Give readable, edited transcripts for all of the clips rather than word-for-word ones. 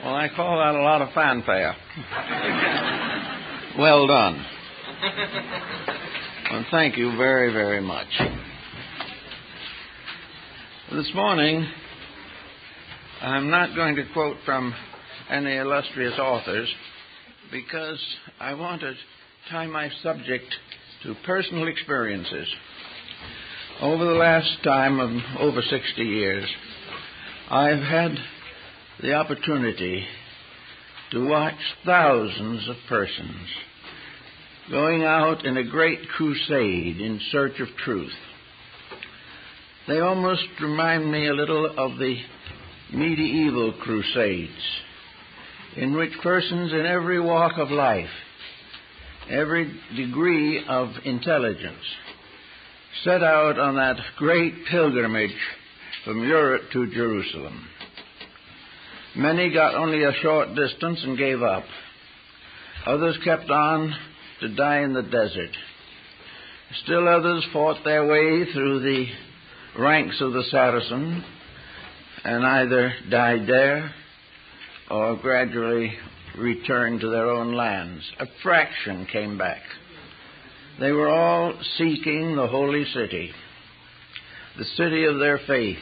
Well, I call that a lot of fanfare. Well done. Well, thank you very, very much. This morning, I'm not going to quote from any illustrious authors because I want to tie my subject to personal experiences. Over the last time of over 60 years, I've had the opportunity to watch thousands of persons going out in a great crusade in search of truth. They almost remind me a little of the medieval crusades, in which persons in every walk of life, every degree of intelligence, set out on that great pilgrimage from Europe to Jerusalem. Many got only a short distance and gave up. Others kept on to die in the desert. Still others fought their way through the ranks of the Saracen and either died there or gradually returned to their own lands. A fraction came back. They were all seeking the holy city, the city of their faith.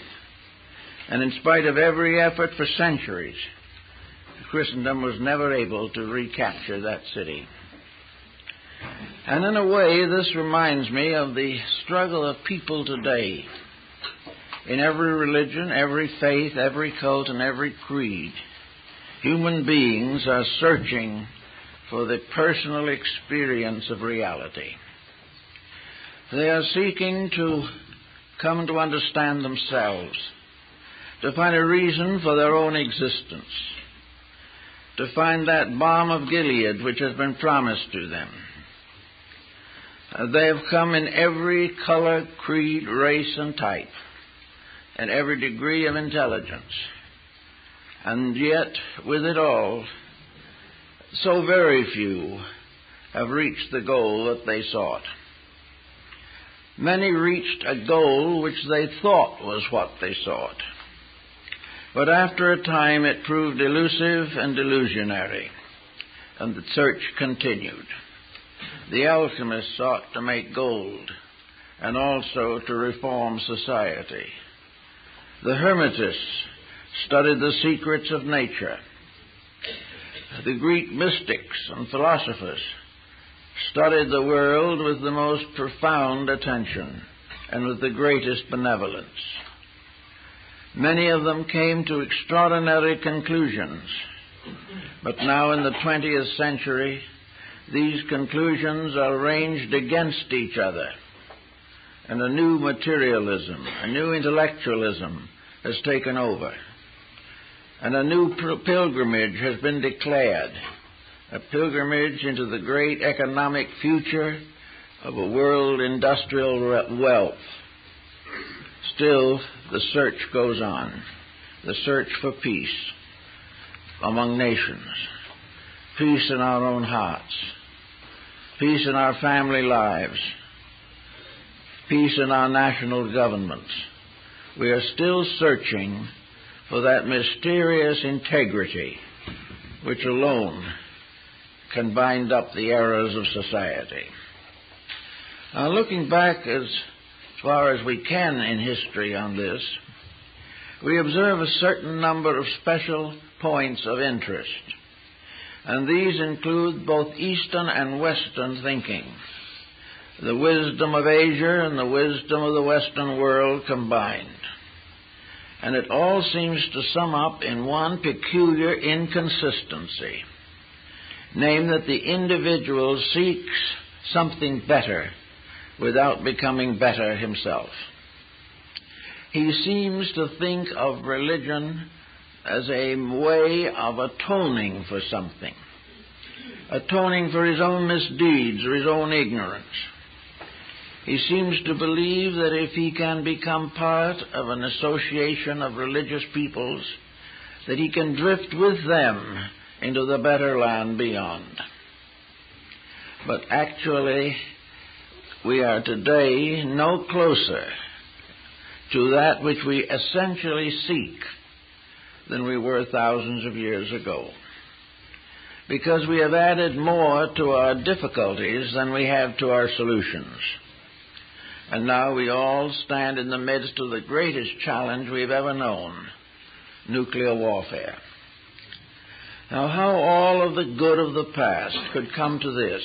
And in spite of every effort for centuries, Christendom was never able to recapture that city. And in a way, this reminds me of the struggle of people today. In every religion, every faith, every cult, and every creed, human beings are searching for the personal experience of reality. They are seeking to come to understand themselves, to find a reason for their own existence, to find that balm of Gilead which has been promised to them. They have come in every color, creed, race, and type, and every degree of intelligence. And yet, with it all, so very few have reached the goal that they sought. Many reached a goal which they thought was what they sought. But after a time it proved elusive and illusionary, and the search continued. The alchemists sought to make gold, and also to reform society. The Hermetists studied the secrets of nature. The Greek mystics and philosophers studied the world with the most profound attention and with the greatest benevolence. Many of them came to extraordinary conclusions, but now in the 20th century, these conclusions are ranged against each other, and a new materialism, a new intellectualism has taken over, and a new pilgrimage has been declared, a pilgrimage into the great economic future of a world industrial wealth. Still, the search goes on, the search for peace among nations, peace in our own hearts, peace in our family lives, peace in our national governments. We are still searching for that mysterious integrity which alone can bind up the errors of society. Now, looking back as far as we can in history on this, we observe a certain number of special points of interest, and these include both Eastern and Western thinking, the wisdom of Asia and the wisdom of the Western world combined. And it all seems to sum up in one peculiar inconsistency, namely that the individual seeks something better without becoming better himself. He seems to think of religion as a way of atoning for something, atoning for his own misdeeds or his own ignorance. He seems to believe that if he can become part of an association of religious peoples, that he can drift with them into the better land beyond. But actually, we are today no closer to that which we essentially seek than we were thousands of years ago. Because we have added more to our difficulties than we have to our solutions. And now we all stand in the midst of the greatest challenge we've ever known, nuclear warfare. Now, how all of the good of the past could come to this,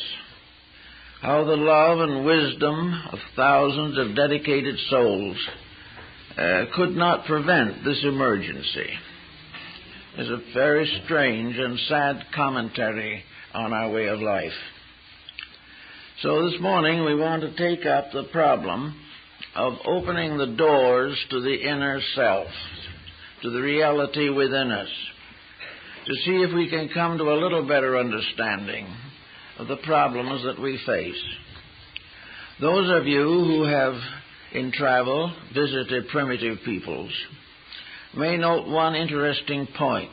how the love and wisdom of thousands of dedicated souls could not prevent this emergency, is a very strange and sad commentary on our way of life. So this morning we want to take up the problem of opening the doors to the inner self, to the reality within us, to see if we can come to a little better understanding of the problems that we face. Those of you who have, in travel, visited primitive peoples may note one interesting point,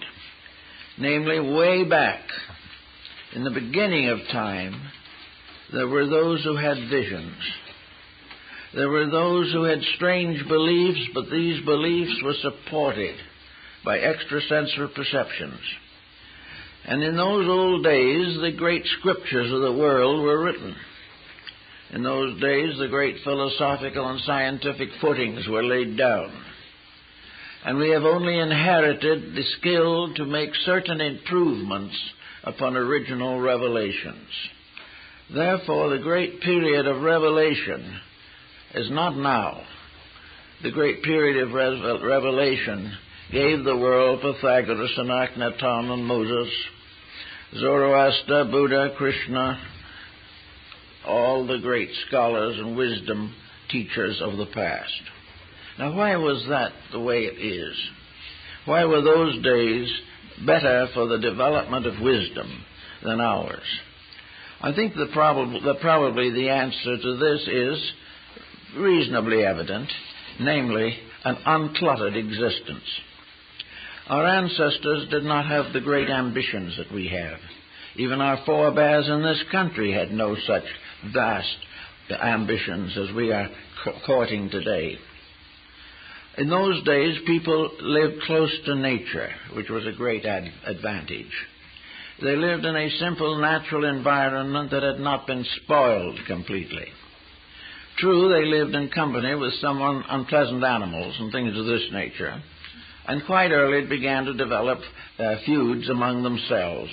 namely, way back in the beginning of time, there were those who had visions. There were those who had strange beliefs, but these beliefs were supported by extrasensory perceptions. And in those old days, the great scriptures of the world were written. In those days, the great philosophical and scientific footings were laid down. And we have only inherited the skill to make certain improvements upon original revelations. Therefore, the great period of revelation is not now. The great period of revelation gave the world Pythagoras and Akhenaton and Moses, Zoroaster, Buddha, Krishna, all the great scholars and wisdom teachers of the past. Now, why was that the way it is? Why were those days better for the development of wisdom than ours? I think probably the answer to this is reasonably evident, namely, an uncluttered existence. Our ancestors did not have the great ambitions that we have. Even our forebears in this country had no such vast ambitions as we are courting today. In those days, people lived close to nature, which was a great advantage. They lived in a simple, natural environment that had not been spoiled completely. True, they lived in company with some unpleasant animals and things of this nature, and quite early it began to develop feuds among themselves.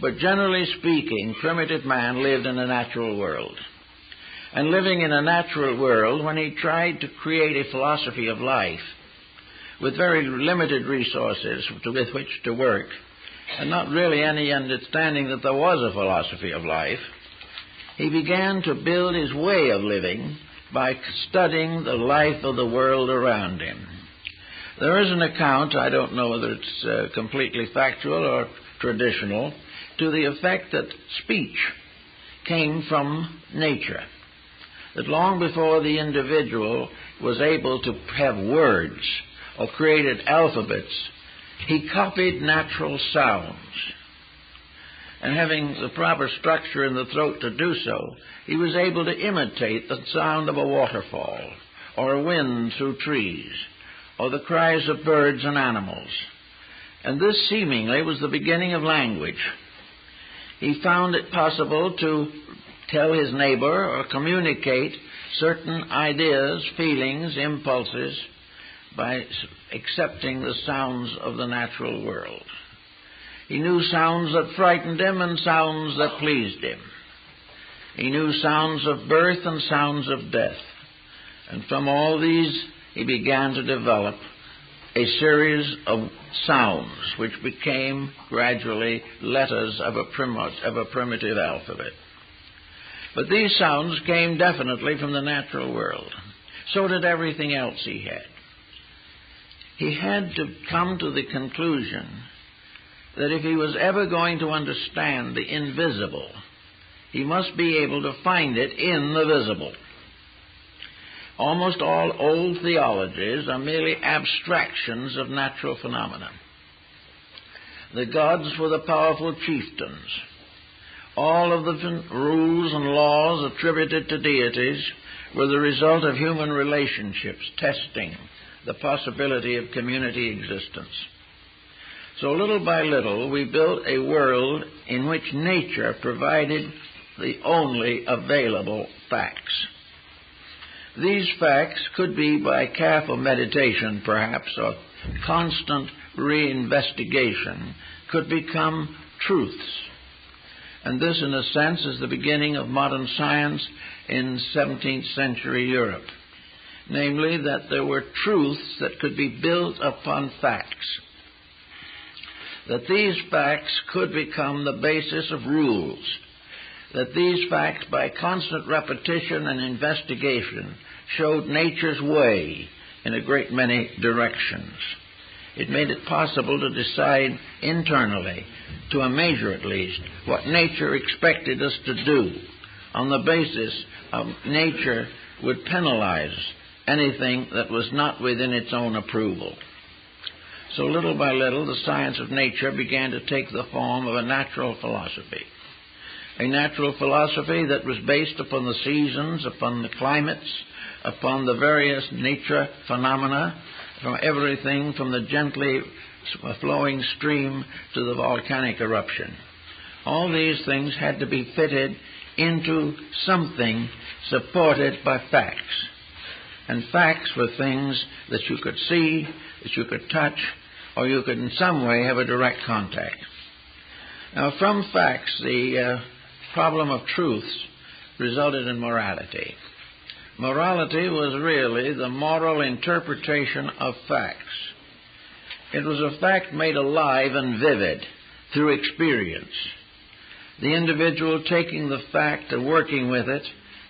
But generally speaking, primitive man lived in a natural world. And living in a natural world, when he tried to create a philosophy of life with very limited resources with which to work, and not really any understanding that there was a philosophy of life, he began to build his way of living by studying the life of the world around him. There is an account, I don't know whether it's completely factual or traditional, to the effect that speech came from nature. That long before the individual was able to have words or created alphabets, he copied natural sounds. And having the proper structure in the throat to do so, he was able to imitate the sound of a waterfall, or a wind through trees, or the cries of birds and animals. And this seemingly was the beginning of language. He found it possible to tell his neighbor or communicate certain ideas, feelings, impulses by accepting the sounds of the natural world. He knew sounds that frightened him and sounds that pleased him. He knew sounds of birth and sounds of death. And from all these, he began to develop a series of sounds which became gradually letters of a primitive alphabet. But these sounds came definitely from the natural world. So did everything else he had. He had to come to the conclusion that if he was ever going to understand the invisible, he must be able to find it in the visible. Almost all old theologies are merely abstractions of natural phenomena. The gods were the powerful chieftains. All of the rules and laws attributed to deities were the result of human relationships testing the possibility of community existence. So little by little, we built a world in which nature provided the only available facts. These facts could be, by careful meditation perhaps, or constant reinvestigation, could become truths. And this, in a sense, is the beginning of modern science in 17th century Europe. Namely, that there were truths that could be built upon facts. That these facts could become the basis of rules. That these facts, by constant repetition and investigation, showed nature's way in a great many directions. It made it possible to decide internally, to a measure at least, what nature expected us to do. On the basis of nature would penalize anything that was not within its own approval. So little by little, the science of nature began to take the form of a natural philosophy. A natural philosophy that was based upon the seasons, upon the climates, upon the various nature phenomena, from everything from the gently flowing stream to the volcanic eruption. All these things had to be fitted into something supported by facts. And facts were things that you could see, that you could touch, or you could in some way have a direct contact. Now, from facts, the problem of truths resulted in morality. Morality was really the moral interpretation of facts. It was a fact made alive and vivid through experience. The individual taking the fact and working with it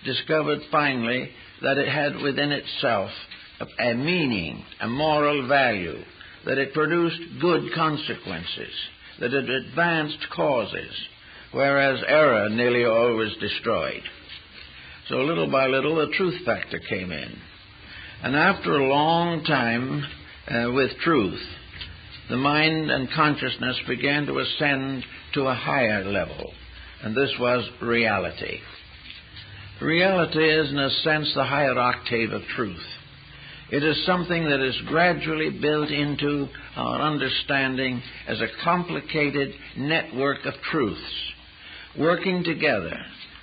discovered finally that it had within itself a meaning, a moral value, that it produced good consequences, that it advanced causes, whereas error nearly always destroyed. So little by little, the truth factor came in. And after a long time with truth, the mind and consciousness began to ascend to a higher level, and this was reality. Reality is, in a sense, the higher octave of truth. It is something that is gradually built into our understanding as a complicated network of truths, working together,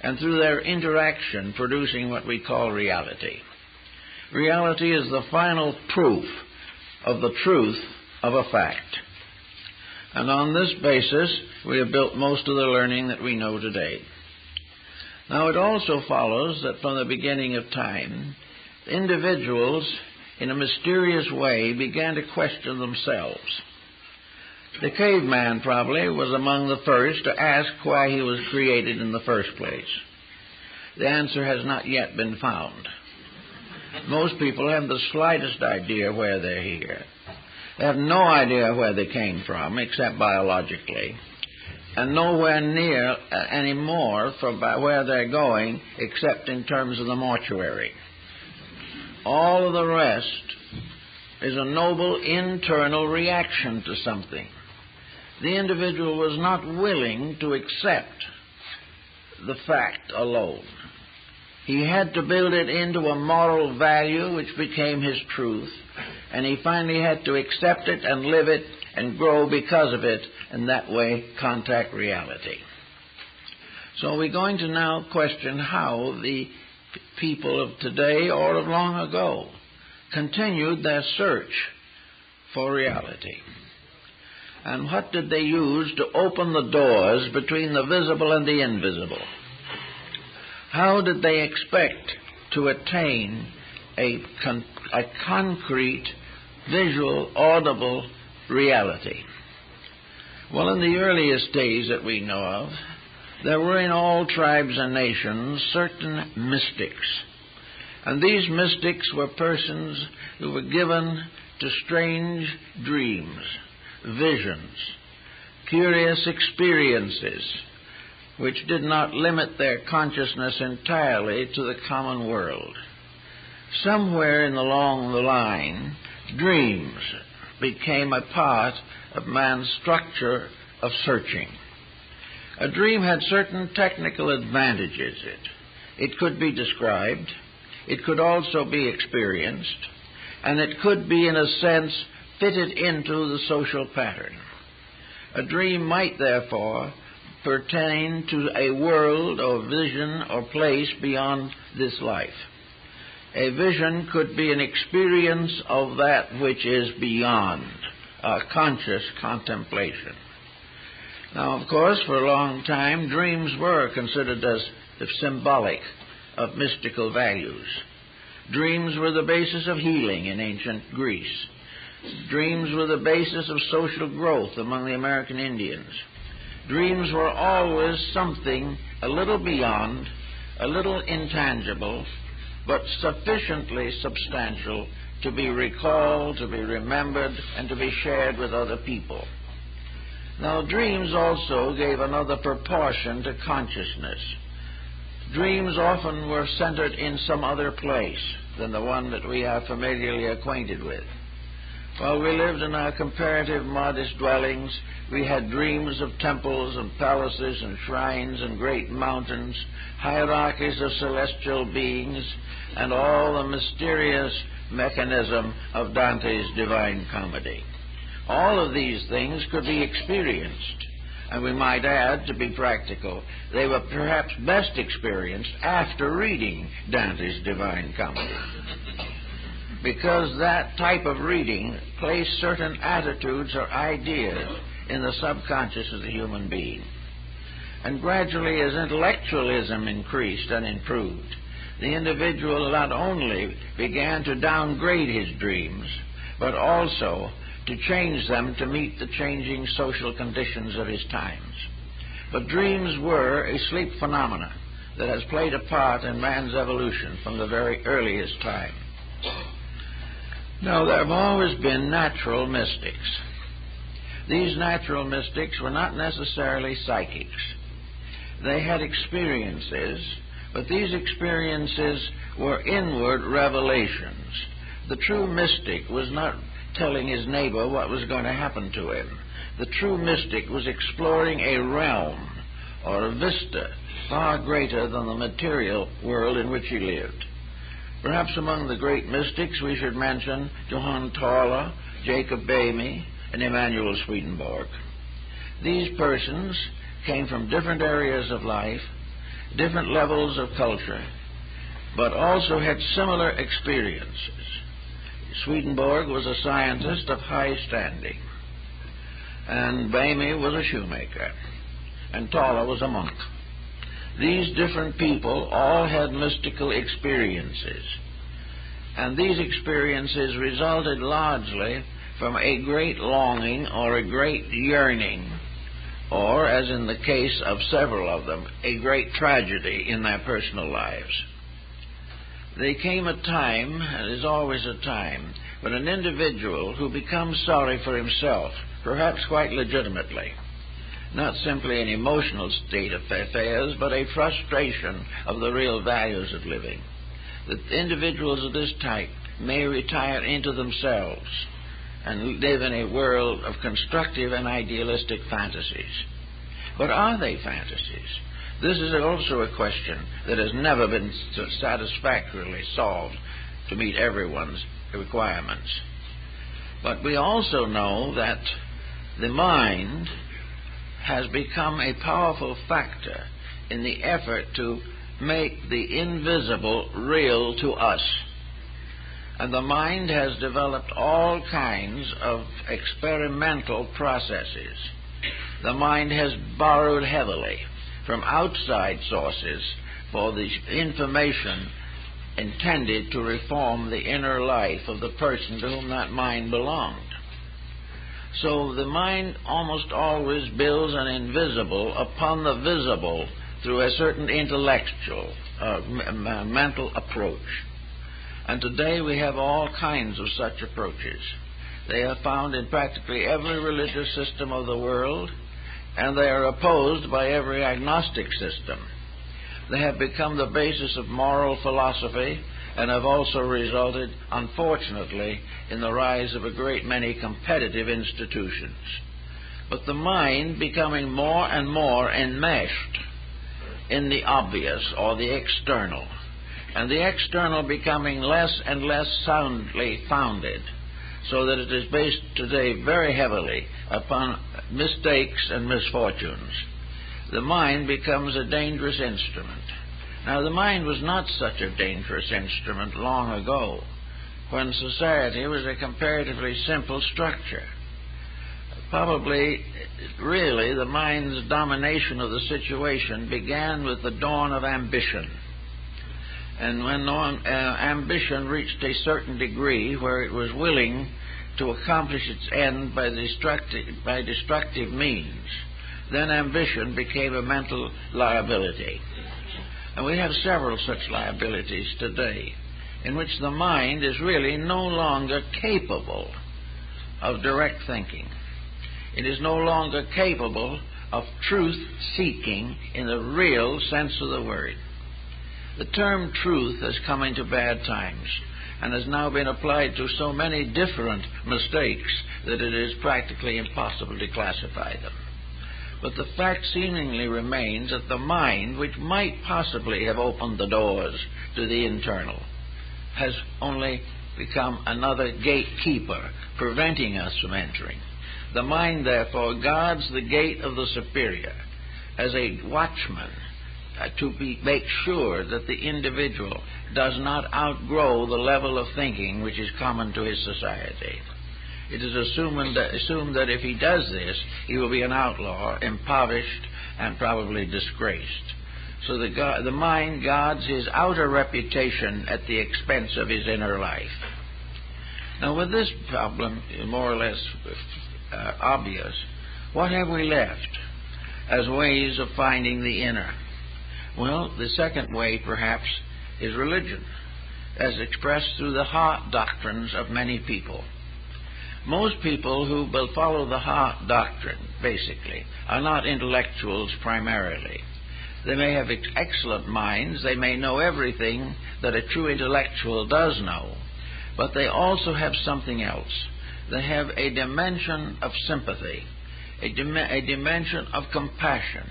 and through their interaction producing what we call reality. Reality is the final proof of the truth of a fact. And on this basis, we have built most of the learning that we know today. Now, it also follows that from the beginning of time, individuals, in a mysterious way, began to question themselves. The caveman probably was among the first to ask why he was created in the first place. The answer has not yet been found. Most people have the slightest idea where they're here. They have no idea where they came from, except biologically, and nowhere near any more from where they're going, except in terms of the mortuary. All of the rest is a noble internal reaction to something. The individual was not willing to accept the fact alone. He had to build it into a moral value which became his truth, and he finally had to accept it and live it and grow because of it, and that way contact reality. So we're going to now question how the people of today or of long ago continued their search for reality. And what did they use to open the doors between the visible and the invisible? How did they expect to attain a concrete, visual, audible reality? Well, in the earliest days that we know of, there were in all tribes and nations certain mystics. And these mystics were persons who were given to strange dreams, visions, curious experiences, which did not limit their consciousness entirely to the common world. Somewhere along the line, dreams became a part of man's structure of searching. A dream had certain technical advantages. It could be described. It could also be experienced, and it could be, in a sense, fitted into the social pattern. A dream might, therefore, pertain to a world or vision or place beyond this life. A vision could be an experience of that which is beyond, a conscious contemplation. Now, of course, for a long time, dreams were considered as symbolic of mystical values. Dreams were the basis of healing in ancient Greece. Dreams were the basis of social growth among the American Indians. Dreams were always something a little beyond, a little intangible, but sufficiently substantial to be recalled, to be remembered, and to be shared with other people. Now, dreams also gave another proportion to consciousness. Dreams often were centered in some other place than the one that we are familiarly acquainted with. While we lived in our comparative modest dwellings, we had dreams of temples and palaces and shrines and great mountains, hierarchies of celestial beings, and all the mysterious mechanism of Dante's Divine Comedy. All of these things could be experienced, and we might add, to be practical, they were perhaps best experienced after reading Dante's Divine Comedy, because that type of reading placed certain attitudes or ideas in the subconscious of the human being. And gradually, as intellectualism increased and improved, the individual not only began to downgrade his dreams, but also to change them to meet the changing social conditions of his times. But dreams were a sleep phenomena that has played a part in man's evolution from the very earliest time. Now, there have always been natural mystics. These natural mystics were not necessarily psychics. They had experiences, but these experiences were inward revelations. The true mystic was not telling his neighbor what was going to happen to him. The true mystic was exploring a realm or a vista far greater than the material world in which he lived. Perhaps among the great mystics we should mention Johann Tauler, Jacob Boehme, and Emanuel Swedenborg. These persons came from different areas of life, different levels of culture, but also had similar experiences. Swedenborg was a scientist of high standing, and Boehme was a shoemaker, and Tauler was a monk. These different people all had mystical experiences, and these experiences resulted largely from a great longing or a great yearning, or, as in the case of several of them, a great tragedy in their personal lives. There came a time, and is always a time, when an individual who becomes sorry for himself, perhaps quite legitimately, not simply an emotional state of affairs, but a frustration of the real values of living. The individuals of this type may retire into themselves and live in a world of constructive and idealistic fantasies. But are they fantasies? This is also a question that has never been satisfactorily solved to meet everyone's requirements. But we also know that the mind has become a powerful factor in the effort to make the invisible real to us. And the mind has developed all kinds of experimental processes. The mind has borrowed heavily from outside sources for the information intended to reform the inner life of the person to whom that mind belonged. So the mind almost always builds an invisible upon the visible through a certain intellectual, mental approach. And today we have all kinds of such approaches. They are found in practically every religious system of the world, and they are opposed by every agnostic system. They have become the basis of moral philosophy and have also resulted, unfortunately, in the rise of a great many competitive institutions. But the mind becoming more and more enmeshed in the obvious or the external, and the external becoming less and less soundly founded, so that it is based today very heavily upon mistakes and misfortunes, the mind becomes a dangerous instrument. Now, the mind was not such a dangerous instrument long ago, when society was a comparatively simple structure. Probably, really, the mind's domination of the situation began with the dawn of ambition. And when ambition reached a certain degree where it was willing to accomplish its end by destructive means, then ambition became a mental liability. And we have several such liabilities today, in which the mind is really no longer capable of direct thinking. It is no longer capable of truth-seeking in the real sense of the word. The term truth has come into bad times and has now been applied to so many different mistakes that it is practically impossible to classify them. But the fact seemingly remains that the mind, which might possibly have opened the doors to the internal, has only become another gatekeeper, preventing us from entering. The mind, therefore, guards the gate of the superior as a watchman to make sure that the individual does not outgrow the level of thinking which is common to his society. It is assumed that if he does this, he will be an outlaw, impoverished, and probably disgraced. So the mind guards his outer reputation at the expense of his inner life. Now, with this problem more or less obvious, what have we left as ways of finding the inner? Well, the second way, perhaps, is religion, as expressed through the heart doctrines of many people. Most people who will follow the heart doctrine, basically, are not intellectuals primarily. They may have excellent minds, they may know everything that a true intellectual does know, but they also have something else. They have a dimension of sympathy, a dimension of compassion,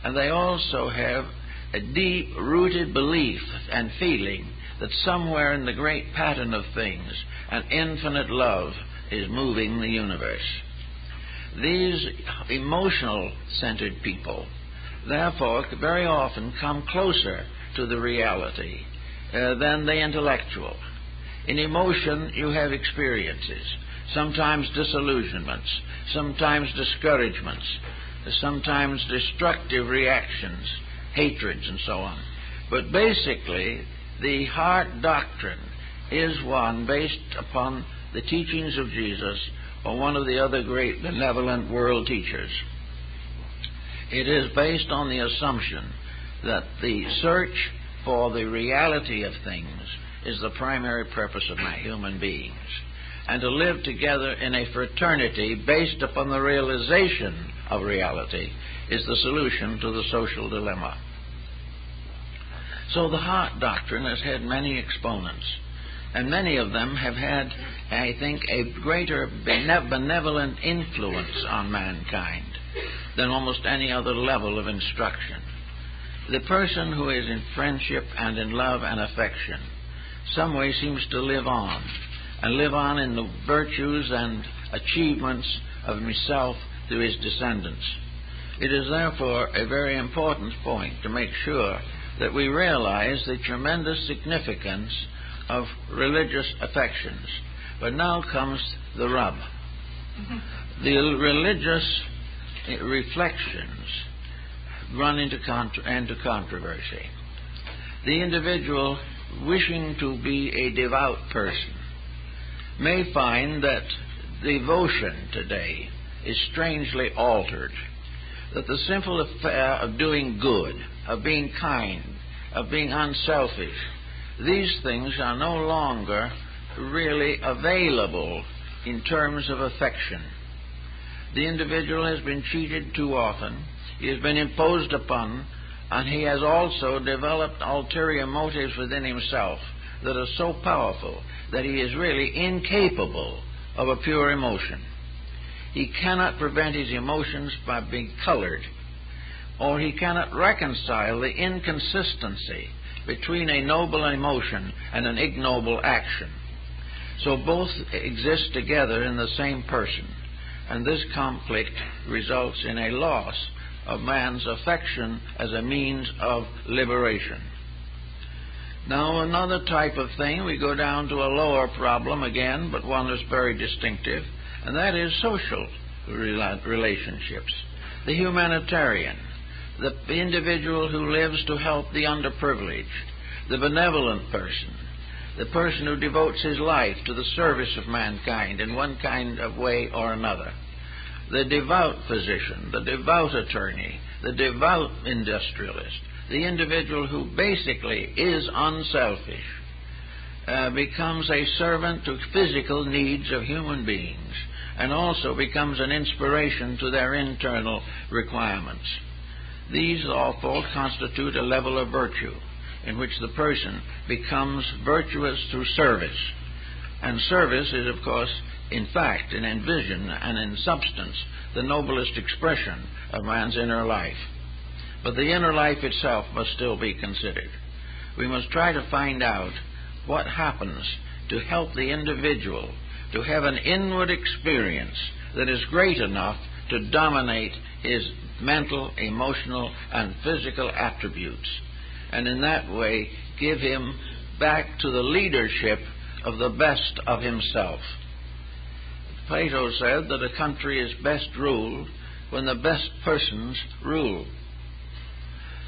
and they also have a deep-rooted belief and feeling that somewhere in the great pattern of things, an infinite love is moving the universe. These emotional-centered people, therefore, very often come closer to the reality than the intellectual. In emotion, you have experiences, sometimes disillusionments, sometimes discouragements, sometimes destructive reactions, hatreds, and so on. But basically, the heart doctrine is one based upon the teachings of Jesus or one of the other great benevolent world teachers. It is based on the assumption that the search for the reality of things is the primary purpose of human beings, and to live together in a fraternity based upon the realization of reality is the solution to the social dilemma. So the heart doctrine has had many exponents, and many of them have had, I think, a greater benevolent influence on mankind than almost any other level of instruction. The person who is in friendship and in love and affection some way seems to live on, and live on in the virtues and achievements of himself through his descendants. It is therefore a very important point to make sure that we realize the tremendous significance of religious affections. But now comes the rub. The religious reflections run into controversy. The individual wishing to be a devout person may find that devotion today is strangely altered, that the simple affair of doing good, of being kind, of being unselfish, these things are no longer really available in terms of affection. The individual has been cheated too often, he has been imposed upon, and he has also developed ulterior motives within himself that are so powerful that he is really incapable of a pure emotion. He cannot prevent his emotions by being colored, or he cannot reconcile the inconsistency between a noble emotion and an ignoble action. So both exist together in the same person, and this conflict results in a loss of man's affection as a means of liberation. Now, another type of thing, we go down to a lower problem again, but one that's very distinctive, and that is social relationships. The humanitarian, the individual who lives to help the underprivileged, the benevolent person, the person who devotes his life to the service of mankind in one kind of way or another, the devout physician, the devout attorney, the devout industrialist, the individual who basically is unselfish, becomes a servant to physical needs of human beings, and also becomes an inspiration to their internal requirements. These all constitute a level of virtue in which the person becomes virtuous through service. And service is, of course, in fact, and in vision and in substance, the noblest expression of man's inner life. But the inner life itself must still be considered. We must try to find out what happens to help the individual to have an inward experience that is great enough to dominate his mental, emotional, and physical attributes, and in that way give him back to the leadership of the best of himself. Plato said that a country is best ruled when the best persons rule.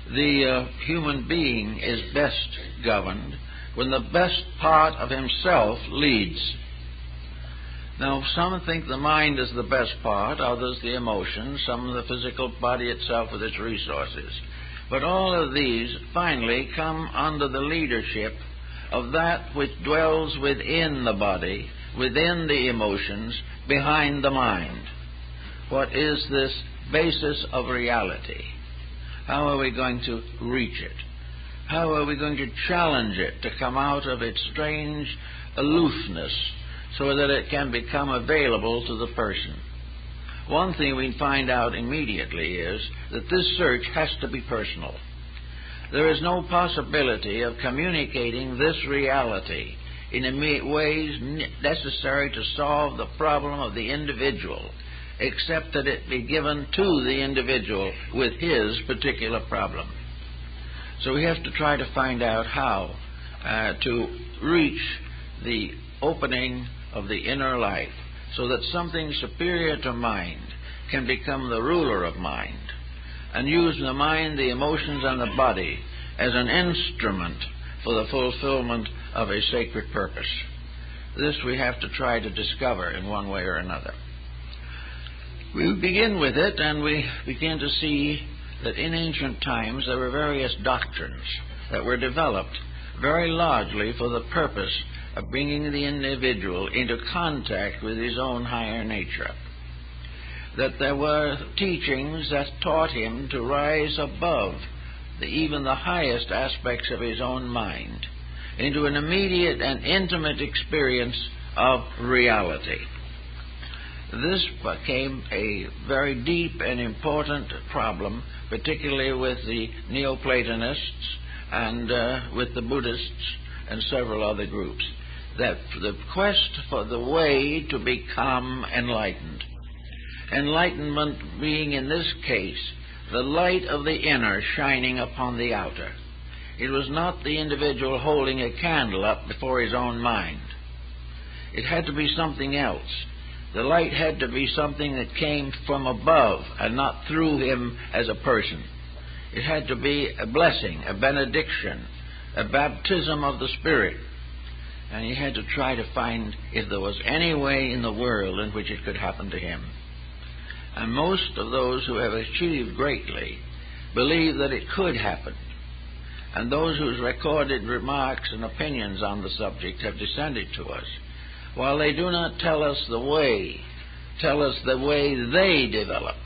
The human being is best governed when the best part of himself leads. Now, some think the mind is the best part, others the emotions, some the physical body itself with its resources. But all of these finally come under the leadership of that which dwells within the body, within the emotions, behind the mind. What is this basis of reality? How are we going to reach it? How are we going to challenge it to come out of its strange aloofness so that it can become available to the person? One thing we find out immediately is that this search has to be personal. There is no possibility of communicating this reality in ways necessary to solve the problem of the individual, except that it be given to the individual with his particular problem. So we have to try to find out how to reach the opening of the inner life so that something superior to mind can become the ruler of mind, and use the mind, the emotions, and the body as an instrument for the fulfillment of a sacred purpose. This we have to try to discover in one way or another. We begin with it, and we begin to see that in ancient times there were various doctrines that were developed very largely for the purpose of bringing the individual into contact with his own higher nature. That there were teachings that taught him to rise above even the highest aspects of his own mind into an immediate and intimate experience of reality. This became a very deep and important problem, particularly with the Neoplatonists and with the Buddhists and several other groups, that the quest for the way to become enlightened. Enlightenment being, in this case, the light of the inner shining upon the outer. It was not the individual holding a candle up before his own mind. It had to be something else. The light had to be something that came from above and not through him as a person. It had to be a blessing, a benediction, a baptism of the Spirit. And he had to try to find if there was any way in the world in which it could happen to him. And most of those who have achieved greatly believe that it could happen. And those whose recorded remarks and opinions on the subject have descended to us, while they do not tell us the way, tell us the way they developed,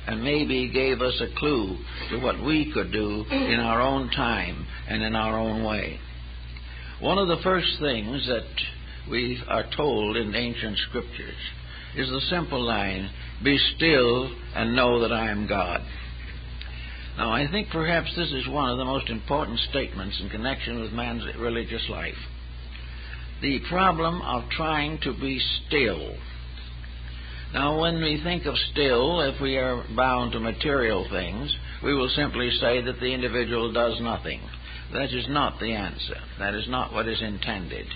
and maybe gave us a clue to what we could do in our own time and in our own way. One of the first things that we are told in ancient scriptures is the simple line, "Be still and know that I am God." Now, I think perhaps this is one of the most important statements in connection with man's religious life. The problem of trying to be still. Now, when we think of still, if we are bound to material things, we will simply say that the individual does nothing. That is not the answer. That is not what is intended.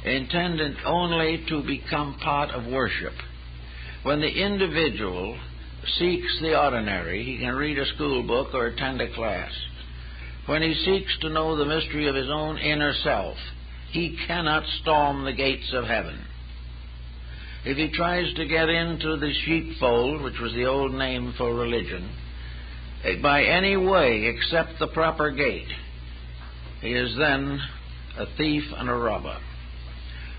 Intended only to become part of worship. When the individual seeks the ordinary, he can read a school book or attend a class. When he seeks to know the mystery of his own inner self, he cannot storm the gates of heaven. If he tries to get into the sheepfold, which was the old name for religion, by any way except the proper gate, he is then a thief and a robber.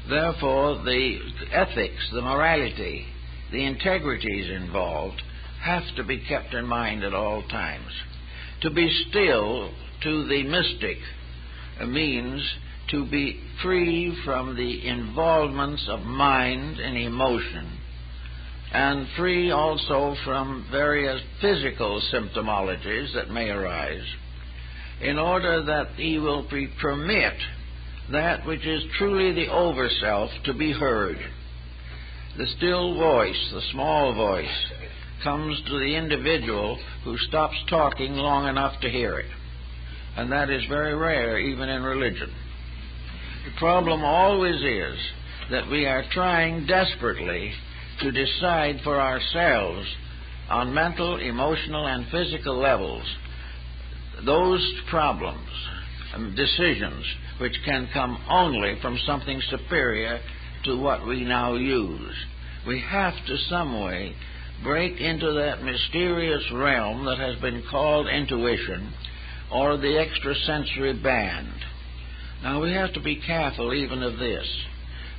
Therefore, the ethics, the morality, the integrities involved have to be kept in mind at all times. To be still to the mystic means to be free from the involvements of mind and emotion, and free also from various physical symptomologies that may arise, in order that he will permit that which is truly the over-self to be heard. The still voice, the small voice, comes to the individual who stops talking long enough to hear it. And that is very rare, even in religion. The problem always is that we are trying desperately to decide for ourselves on mental, emotional, and physical levels those problems and decisions which can come only from something superior to what we now use. We have to some way break into that mysterious realm that has been called intuition or the extrasensory band. Now, we have to be careful even of this,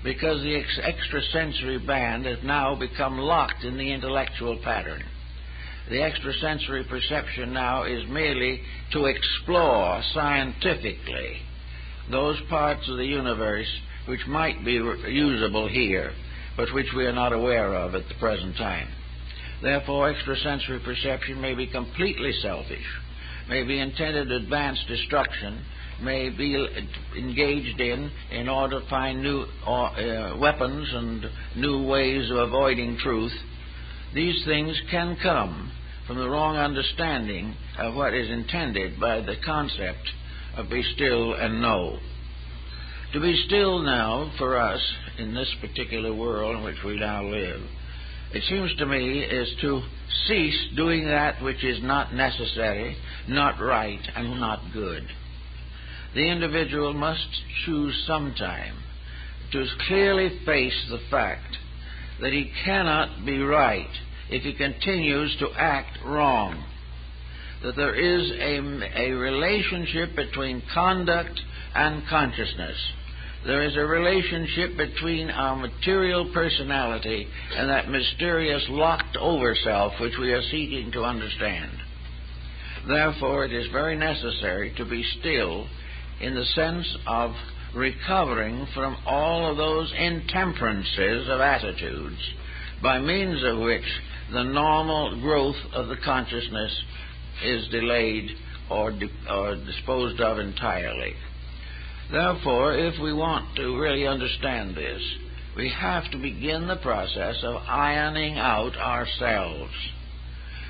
because the extrasensory band has now become locked in the intellectual pattern. The extrasensory perception now is merely to explore scientifically those parts of the universe which might be usable here, but which we are not aware of at the present time. Therefore, extrasensory perception may be completely selfish, may be intended to advance destruction, may be engaged in order to find new weapons and new ways of avoiding truth. These things can come from the wrong understanding of what is intended by the concept of be still and know. To be still now, for us, in this particular world in which we now live, it seems to me, is to cease doing that which is not necessary, not right, and not good. The individual must choose sometime to clearly face the fact that he cannot be right if he continues to act wrong. That there is a relationship between conduct and consciousness. There is a relationship between our material personality and that mysterious locked over self which we are seeking to understand. Therefore, it is very necessary to be still in the sense of recovering from all of those intemperances of attitudes by means of which the normal growth of the consciousness is delayed or disposed of entirely. Therefore, if we want to really understand this, we have to begin the process of ironing out ourselves,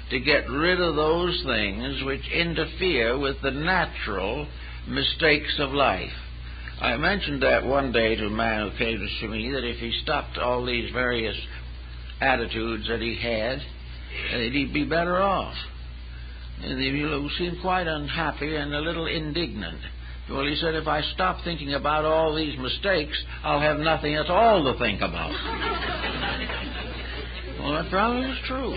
to get rid of those things which interfere with the natural mistakes of life. I mentioned that one day to a man who came to see me, that if he stopped all these various attitudes that he had, he'd be better off. And he seemed quite unhappy and a little indignant. Well, he said, if I stop thinking about all these mistakes, I'll have nothing at all to think about. Well, that probably is true.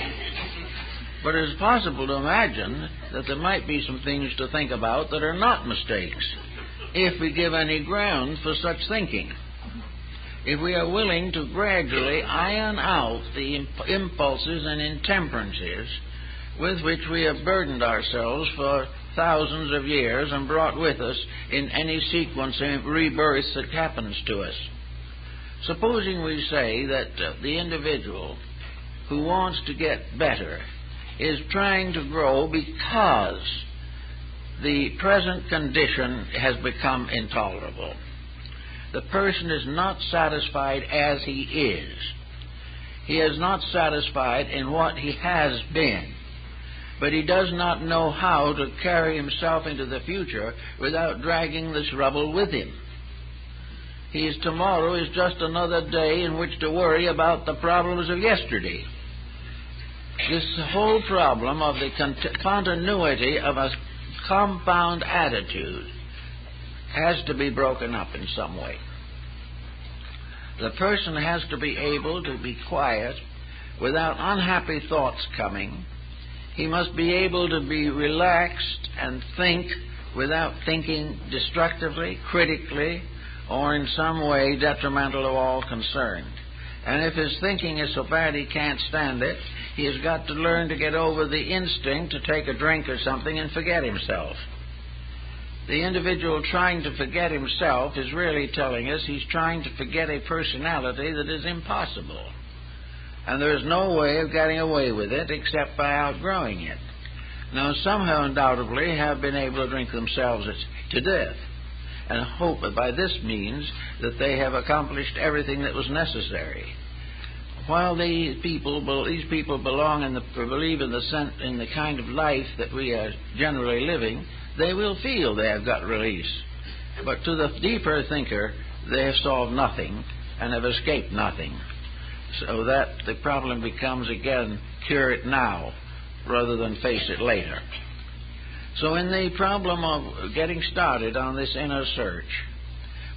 But it is possible to imagine that there might be some things to think about that are not mistakes, if we give any ground for such thinking. If we are willing to gradually iron out the impulses and intemperances with which we have burdened ourselves for thousands of years and brought with us in any sequence of rebirth that happens to us. Supposing we say that the individual who wants to get better is trying to grow because the present condition has become intolerable. The person is not satisfied as he is. He is not satisfied in what he has been, but he does not know how to carry himself into the future without dragging this rubble with him. Tomorrow is just another day in which to worry about the problems of yesterday. This whole problem of the continuity of a compound attitude has to be broken up in some way. The person has to be able to be quiet without unhappy thoughts coming. He must be able to be relaxed and think without thinking destructively, critically, or in some way detrimental to all concerned. And if his thinking is so bad he can't stand it, he has got to learn to get over the instinct to take a drink or something and forget himself. The individual trying to forget himself is really telling us he's trying to forget a personality that is impossible. And there is no way of getting away with it except by outgrowing it. Now, some have undoubtedly have been able to drink themselves to death, and hope that by this means that they have accomplished everything that was necessary. While these people belong in believe in the kind of life that we are generally living, they will feel they have got release. But to the deeper thinker, they have solved nothing and have escaped nothing. So that the problem becomes again, cure it now rather than face it later. So in the problem of getting started on this inner search,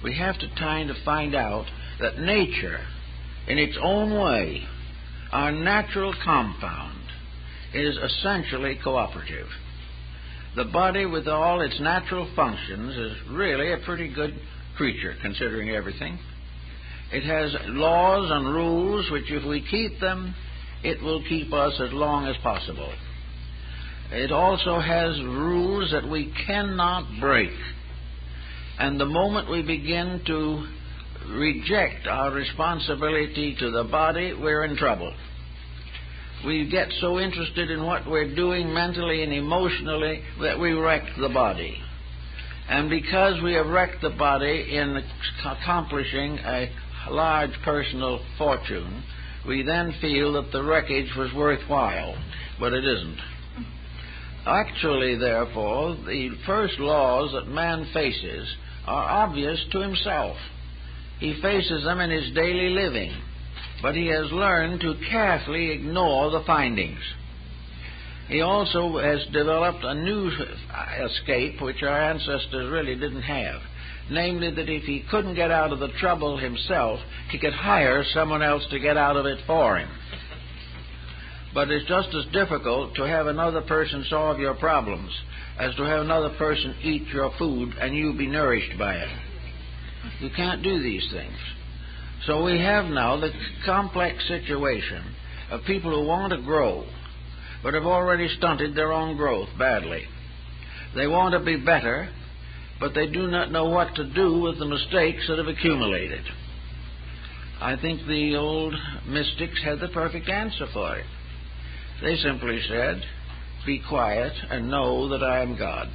we have to try to find out that nature, in its own way, our natural compound, is essentially cooperative. The body, with all its natural functions, is really a pretty good creature, considering everything. It has laws and rules which, if we keep them, it will keep us as long as possible. It also has rules that we cannot break. And the moment we begin to reject our responsibility to the body, we're in trouble. We get so interested in what we're doing mentally and emotionally that we wreck the body. And because we have wrecked the body in accomplishing a large personal fortune, we then feel that the wreckage was worthwhile, but it isn't. Actually, therefore, the first laws that man faces are obvious to himself. He faces them in his daily living, but he has learned to carefully ignore the findings. He also has developed a new escape which our ancestors really didn't have, namely that if he couldn't get out of the trouble himself, he could hire someone else to get out of it for him. But it's just as difficult to have another person solve your problems as to have another person eat your food and you be nourished by it. You can't do these things. So we have now the complex situation of people who want to grow, but have already stunted their own growth badly. They want to be better, but they do not know what to do with the mistakes that have accumulated. I think the old mystics had the perfect answer for it. They simply said, "Be quiet and know that I am God."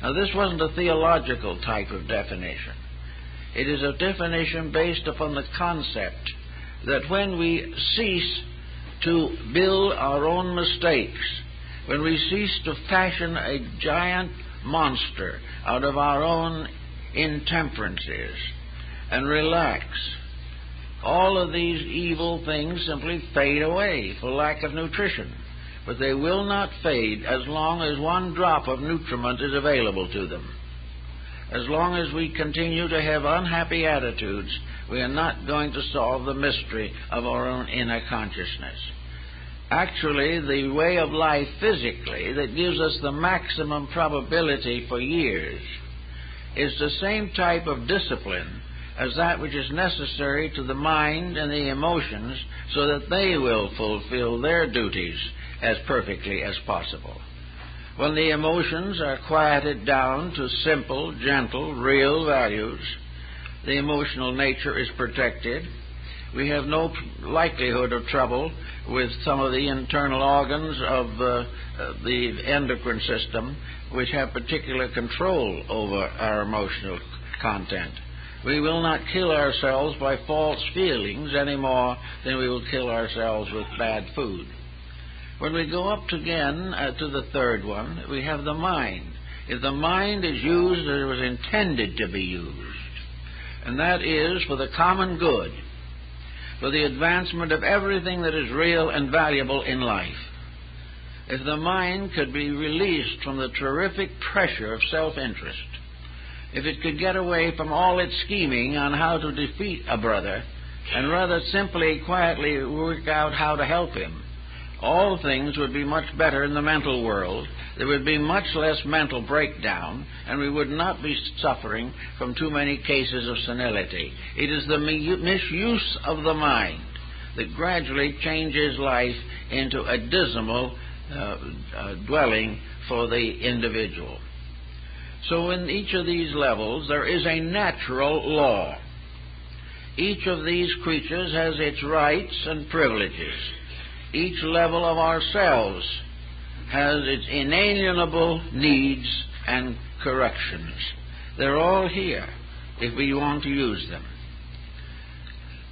Now, this wasn't a theological type of definition. It is a definition based upon the concept that when we cease to build our own mistakes, when we cease to fashion a giant monster out of our own intemperances and relax, all of these evil things simply fade away for lack of nutrition. But they will not fade as long as one drop of nutriment is available to them. As long as we continue to have unhappy attitudes, we are not going to solve the mystery of our own inner consciousness. Actually, the way of life physically that gives us the maximum probability for years is the same type of discipline as that which is necessary to the mind and the emotions so that they will fulfill their duties as perfectly as possible. When the emotions are quieted down to simple, gentle, real values, the emotional nature is protected. We have no likelihood of trouble with some of the internal organs of the endocrine system, which have particular control over our emotional content. We will not kill ourselves by false feelings any more than we will kill ourselves with bad food. When we go up again to the third one, we have the mind. If the mind is used as it was intended to be used, and that is for the common good, for the advancement of everything that is real and valuable in life, if the mind could be released from the terrific pressure of self-interest, if it could get away from all its scheming on how to defeat a brother, and rather simply, quietly work out how to help him, all things would be much better in the mental world. There would be much less mental breakdown, and we would not be suffering from too many cases of senility. It is the misuse of the mind that gradually changes life into a dismal dwelling for the individual. So in each of these levels there is a natural law. Each of these creatures has its rights and privileges. Each level of ourselves has its inalienable needs and corrections. They're all here if we want to use them.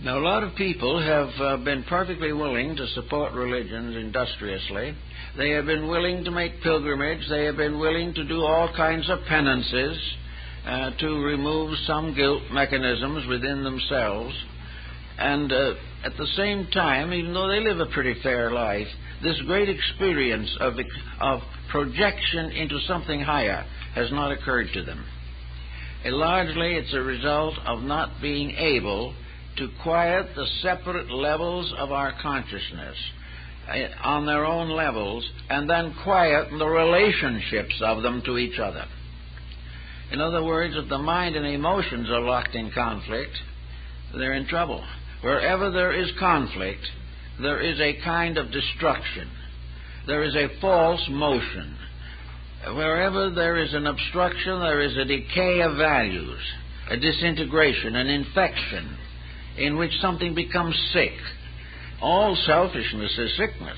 Now, a lot of people have been perfectly willing to support religions industriously. They have been willing to make pilgrimage. They have been willing to do all kinds of penances to remove some guilt mechanisms within themselves. And at the same time, even though they live a pretty fair life, this great experience of projection into something higher has not occurred to them. And largely it's a result of not being able to quiet the separate levels of our consciousness on their own levels, and then quiet the relationships of them to each other. In other words, if the mind and emotions are locked in conflict, they're in trouble. Wherever there is conflict, there is a kind of destruction. There is a false motion. Wherever there is an obstruction, there is a decay of values, a disintegration, an infection, in which something becomes sick. All selfishness is sickness,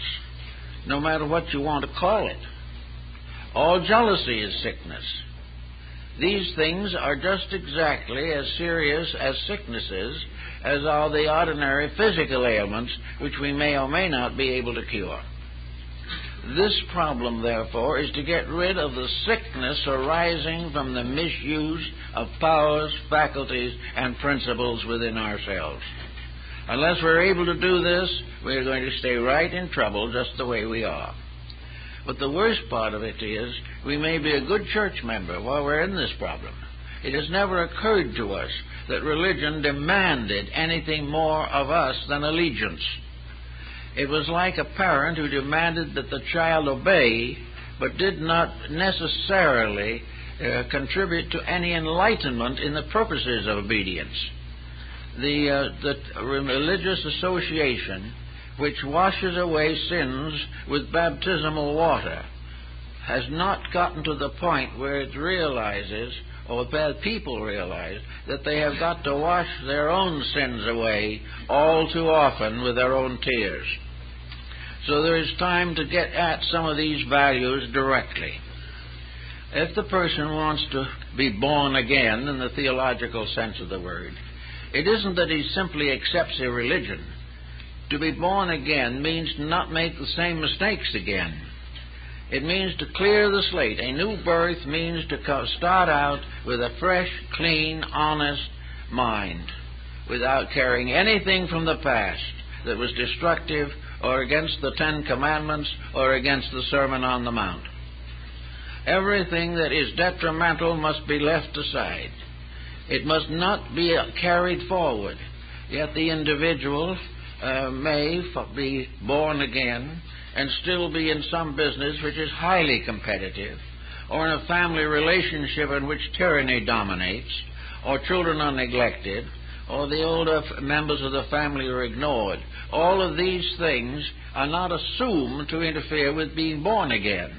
no matter what you want to call it. All jealousy is sickness. These things are just exactly as serious as sicknesses as are the ordinary physical ailments which we may or may not be able to cure. This problem, therefore, is to get rid of the sickness arising from the misuse of powers, faculties, and principles within ourselves. Unless we're able to do this, we're going to stay right in trouble just the way we are. But the worst part of it is we may be a good church member while we're in this problem. It has never occurred to us that religion demanded anything more of us than allegiance. It was like a parent who demanded that the child obey, but did not necessarily contribute to any enlightenment in the purposes of obedience. The religious association which washes away sins with baptismal water has not gotten to the point where it realizes, or bad people realize, that they have got to wash their own sins away all too often with their own tears. So there is time to get at some of these values directly. If the person wants to be born again in the theological sense of the word, it isn't that he simply accepts a religion. To be born again means to not make the same mistakes again. It means to clear the slate. A new birth means to start out with a fresh, clean, honest mind, without carrying anything from the past that was destructive or against the Ten Commandments or against the Sermon on the Mount. Everything that is detrimental must be left aside. It must not be carried forward. Yet the individual may be born again and still be in some business which is highly competitive, or in a family relationship in which tyranny dominates, or children are neglected, or the older members of the family are ignored. All of these things are not assumed to interfere with being born again.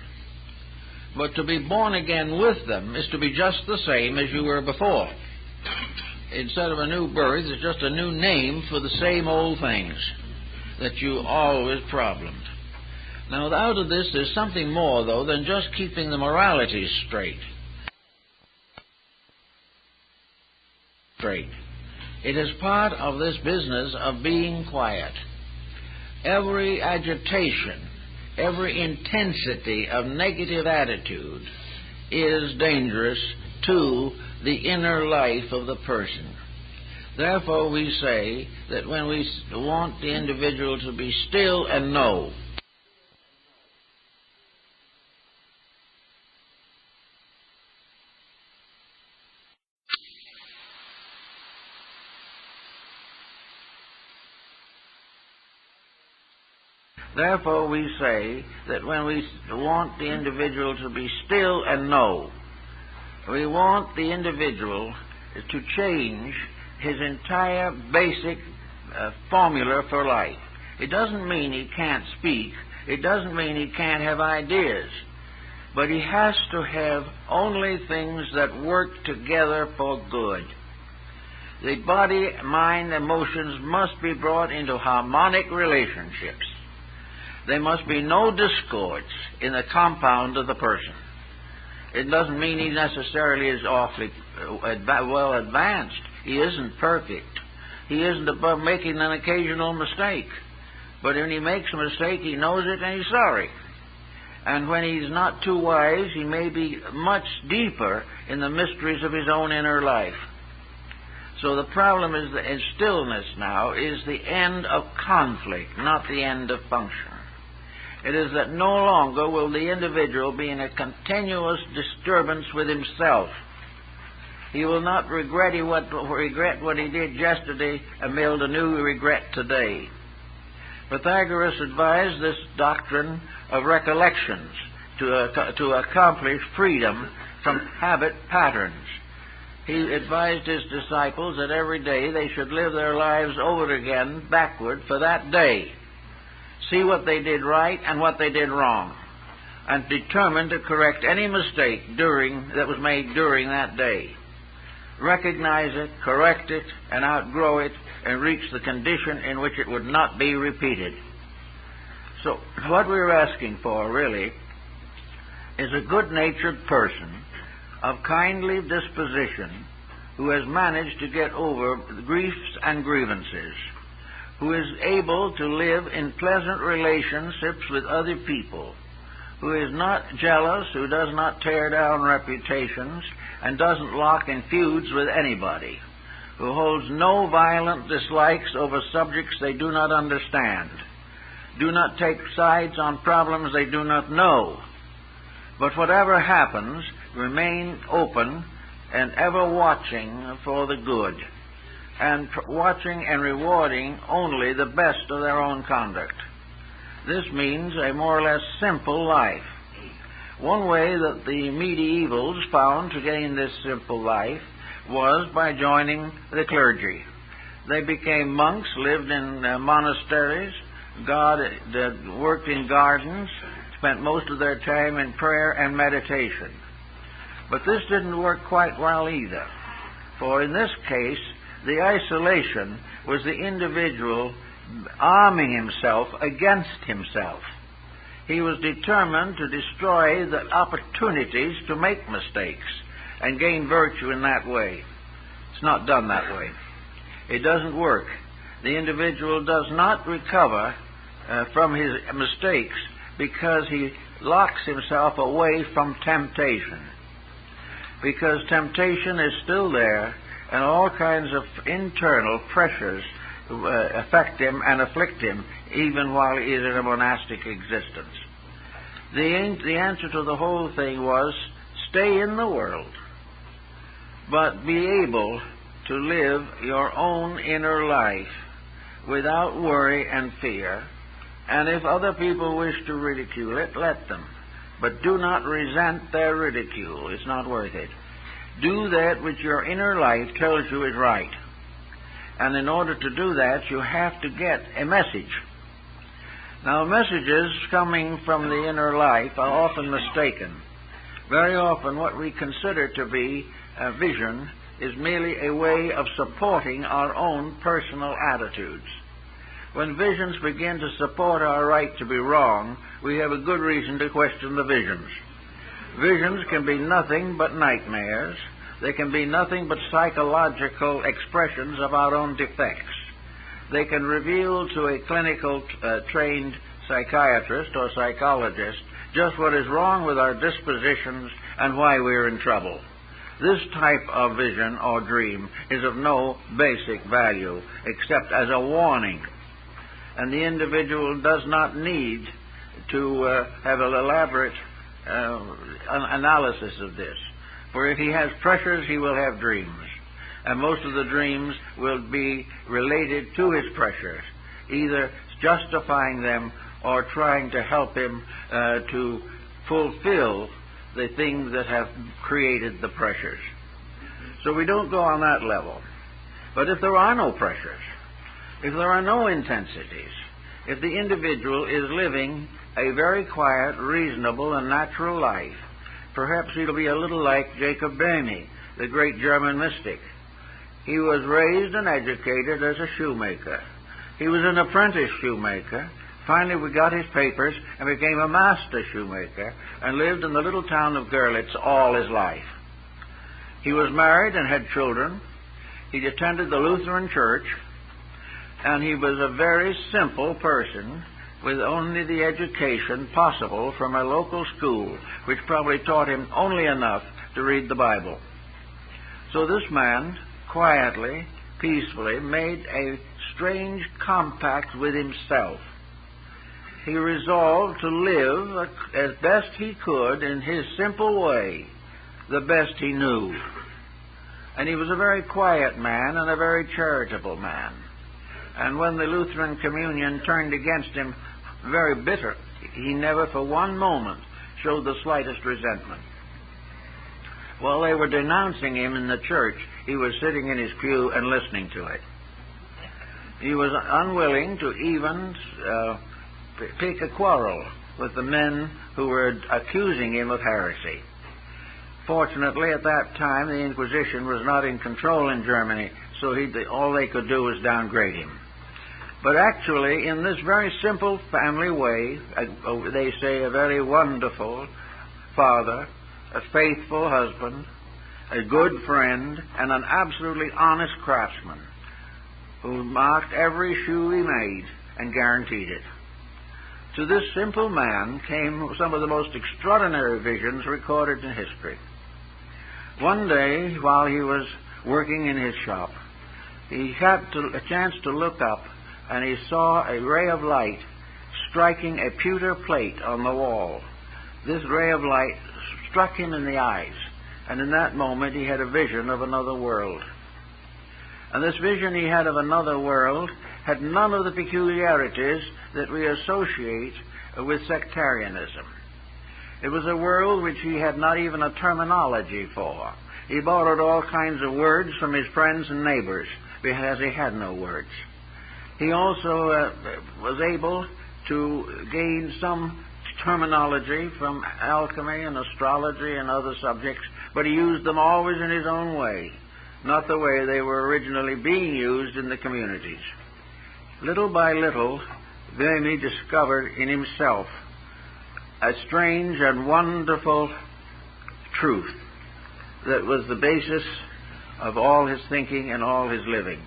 But to be born again with them is to be just the same as you were before. instead of a new birth, it's just a new name for the same old things that you always problemed. Now, out of this, there's something more, though, than just keeping the moralities straight. It is part of this business of being quiet. Every agitation, every intensity of negative attitude is dangerous to the inner life of the person. Therefore, we say that when we want the individual to be still and know, therefore, we say that when we want the individual to be still and know, we want the individual to change his entire basic formula for life. It doesn't mean he can't speak. It doesn't mean he can't have ideas. But he has to have only things that work together for good. The body, mind, emotions must be brought into harmonic relationships. There must be no discords in the compound of the person. It doesn't mean he necessarily is awfully well advanced. He isn't perfect. He isn't above making an occasional mistake. But when he makes a mistake, he knows it and he's sorry. And when he's not too wise, he may be much deeper in the mysteries of his own inner life. So the problem is that in stillness now is the end of conflict, not the end of function. It is that no longer will the individual be in a continuous disturbance with himself. He will not regret what he did yesterday and build a new regret today. Pythagoras advised this doctrine of recollections to accomplish freedom from habit patterns. He advised his disciples that every day they should live their lives over again backward for that day. See what they did right and what they did wrong, and determine to correct any mistake that was made during that day. Recognize it, correct it, and outgrow it, and reach the condition in which it would not be repeated. So what we're asking for, really, is a good-natured person of kindly disposition who has managed to get over griefs and grievances, who is able to live in pleasant relationships with other people, who is not jealous, who does not tear down reputations, and doesn't lock in feuds with anybody, who holds no violent dislikes over subjects they do not understand, do not take sides on problems they do not know, but whatever happens, remain open and ever watching for the good, and watching and rewarding only the best of their own conduct. This means a more or less simple life. One way that the medievals found to gain this simple life was by joining the clergy. They became monks, lived in monasteries, worked in gardens, spent most of their time in prayer and meditation. But this didn't work quite well either, for in this case, the isolation was the individual arming himself against himself. He was determined to destroy the opportunities to make mistakes and gain virtue in that way. It's not done that way. It doesn't work. The individual does not recover from his mistakes because he locks himself away from temptation. Because temptation is still there, and all kinds of internal pressures affect him and afflict him even while he is in a monastic existence. The answer to the whole thing was, stay in the world, but be able to live your own inner life without worry and fear, and if other people wish to ridicule it, let them. But do not resent their ridicule. It's not worth it. Do that which your inner life tells you is right. And in order to do that, you have to get a message. Now, messages coming from the inner life are often mistaken. Very often what we consider to be a vision is merely a way of supporting our own personal attitudes. When visions begin to support our right to be wrong, we have a good reason to question the visions. Visions can be nothing but nightmares. They can be nothing but psychological expressions of our own defects. They can reveal to a clinical trained psychiatrist or psychologist just what is wrong with our dispositions and why we're in trouble. This type of vision or dream is of no basic value except as a warning. And the individual does not need to have an elaborate analysis of this. For if he has pressures, he will have dreams. And most of the dreams will be related to his pressures, either justifying them or trying to help him to fulfill the things that have created the pressures. So we don't go on that level. But if there are no pressures, if there are no intensities, if the individual is living a very quiet, reasonable, and natural life, perhaps he'll be a little like Jacob Boehme, the great German mystic. He was raised and educated as a shoemaker. He was an apprentice shoemaker. Finally, we got his papers and became a master shoemaker and lived in the little town of Görlitz all his life. He was married and had children. He attended the Lutheran church, and he was a very simple person with only the education possible from a local school, which probably taught him only enough to read the Bible. So this man quietly, peacefully made a strange compact with himself. He resolved to live as best he could in his simple way, the best he knew. And he was a very quiet man and a very charitable man. And when the Lutheran communion turned against him, very bitter, he never for one moment showed the slightest resentment. While they were denouncing him in the church, he was sitting in his pew and listening to it. He was unwilling to even pick a quarrel with the men who were accusing him of heresy. Fortunately, at that time, the Inquisition was not in control in Germany, so all they could do was downgrade him. But actually, in this very simple family way, they say a very wonderful father, a faithful husband, a good friend, and an absolutely honest craftsman who marked every shoe he made and guaranteed it. To this simple man came some of the most extraordinary visions recorded in history. One day, while he was working in his shop, he had a chance to look up, and he saw a ray of light striking a pewter plate on the wall. This ray of light struck him in the eyes, and in that moment he had a vision of another world. And this vision he had of another world had none of the peculiarities that we associate with sectarianism. It was a world which he had not even a terminology for. He borrowed all kinds of words from his friends and neighbors because he had no words. He also was able to gain some terminology from alchemy and astrology and other subjects, but he used them always in his own way, not the way they were originally being used in the communities. Little by little, Boehme discovered in himself a strange and wonderful truth that was the basis of all his thinking and all his living.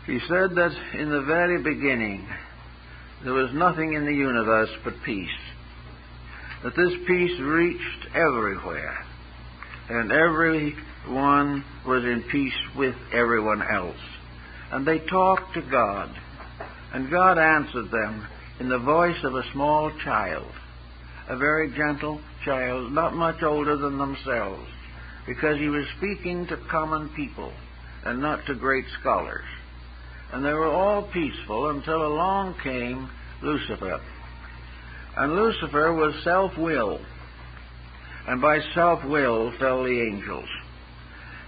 He said that in the very beginning there was nothing in the universe but peace, that this peace reached everywhere, and everyone was in peace with everyone else. And they talked to God, and God answered them in the voice of a small child, a very gentle child, not much older than themselves, because he was speaking to common people and not to great scholars. And they were all peaceful until along came Lucifer. And Lucifer was self-will, and by self-will fell the angels.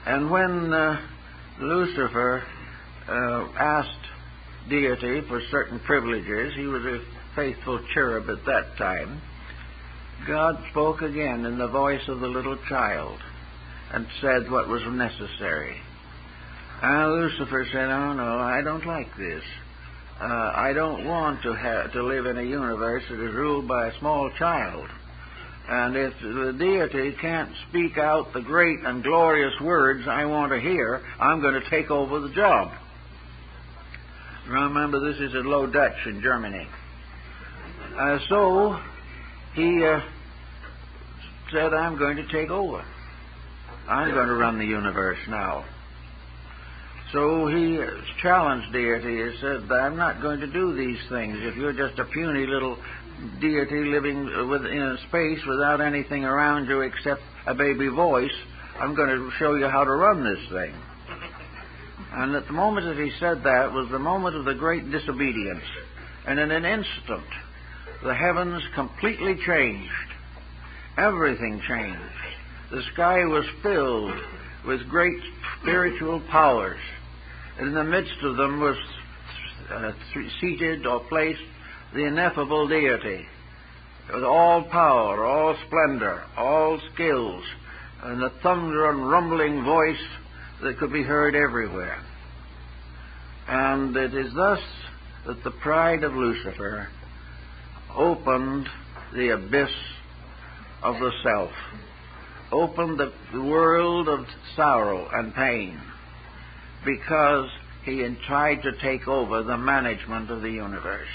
And when Lucifer asked deity for certain privileges, he was a faithful cherub at that time, God spoke again in the voice of the little child and said what was necessary. And Lucifer said, "Oh no, I don't like this. I don't want to live in a universe that is ruled by a small child. And if the deity can't speak out the great and glorious words I want to hear, I'm going to take over the job." Remember, this is in Low Dutch in Germany. So he said, "I'm going to take over. I'm going to run the universe now." So he challenged deity. He said, "I'm not going to do these things. If you're just a puny little deity living in space without anything around you except a baby voice, I'm going to show you how to run this thing." And at the moment that he said that was the moment of the great disobedience. And in an instant, the heavens completely changed. Everything changed. The sky was filled with great spiritual powers. In the midst of them was seated or placed the ineffable deity, with all power, all splendor, all skills, and the thunder and rumbling voice that could be heard everywhere. And it is thus that the pride of Lucifer opened the abyss of the self, opened the world of sorrow and pain, because he had tried to take over the management of the universe,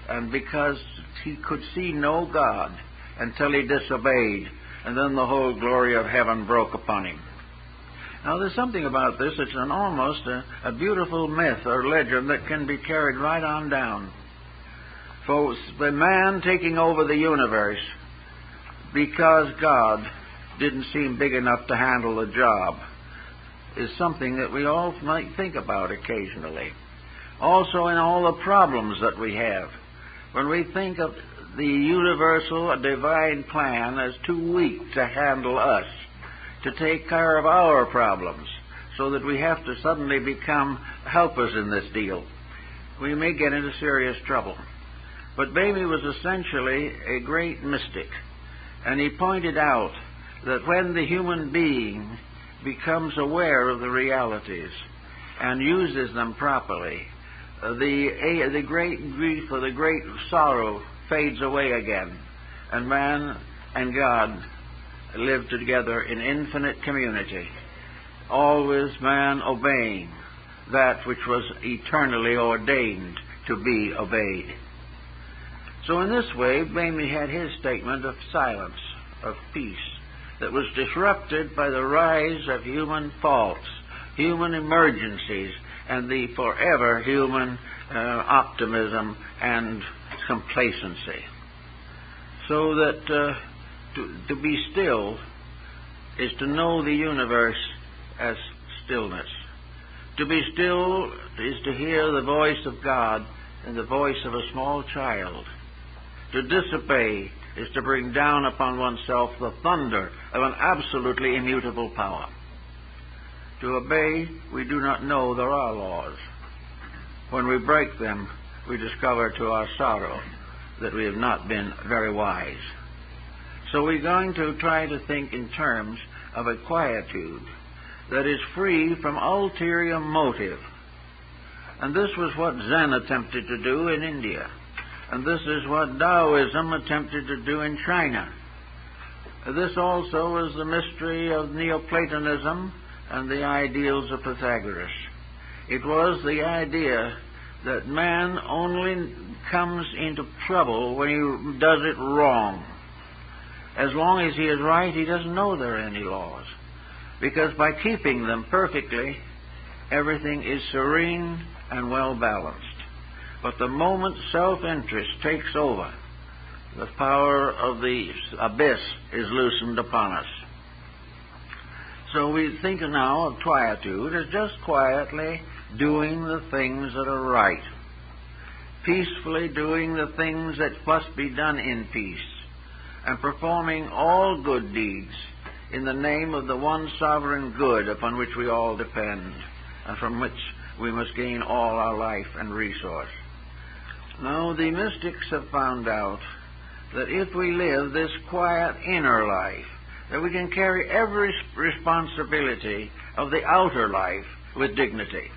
and because he could see no God until he disobeyed, and then the whole glory of heaven broke upon him. Now, there's something about this. It's almost a beautiful myth or legend that can be carried right on down. For the man taking over the universe because God didn't seem big enough to handle the job is something that we all might think about occasionally. Also in all the problems that we have. When we think of the universal divine plan as too weak to handle us, to take care of our problems, so that we have to suddenly become helpers in this deal, we may get into serious trouble. But Bamey was essentially a great mystic, and he pointed out that when the human being becomes aware of the realities and uses them properly, the great grief or the great sorrow fades away again, and man and God live together in infinite community, always man obeying that which was eternally ordained to be obeyed. So in this way, Bamey had his statement of silence, of peace, that was disrupted by the rise of human faults, human emergencies, and the forever human optimism and complacency. So that to be still is to know the universe as stillness. To be still is to hear the voice of God and the voice of a small child. To disobey is to bring down upon oneself the thunder of an absolutely immutable power. To obey, we do not know there are laws. When we break them, we discover to our sorrow that we have not been very wise. So we're going to try to think in terms of a quietude that is free from ulterior motive. And this was what Zen attempted to do in India. And this is what Taoism attempted to do in China. This also is the mystery of Neoplatonism and the ideals of Pythagoras. It was the idea that man only comes into trouble when he does it wrong. As long as he is right, he doesn't know there are any laws. Because by keeping them perfectly, everything is serene and well balanced. But the moment self-interest takes over, the power of the abyss is loosened upon us. So we think now of quietude as just quietly doing the things that are right, peacefully doing the things that must be done in peace, and performing all good deeds in the name of the one sovereign good upon which we all depend, and from which we must gain all our life and resource. Now, the mystics have found out that if we live this quiet inner life, that we can carry every responsibility of the outer life with dignity.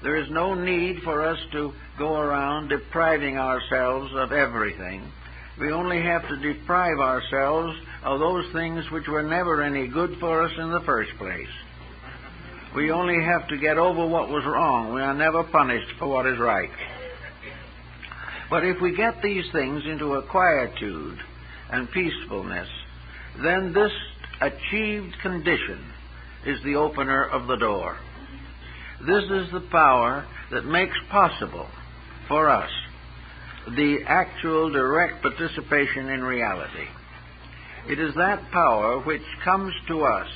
There is no need for us to go around depriving ourselves of everything. We only have to deprive ourselves of those things which were never any good for us in the first place. We only have to get over what was wrong. We are never punished for what is right. But if we get these things into a quietude and peacefulness, then this achieved condition is the opener of the door. This is the power that makes possible for us the actual direct participation in reality. It is that power which comes to us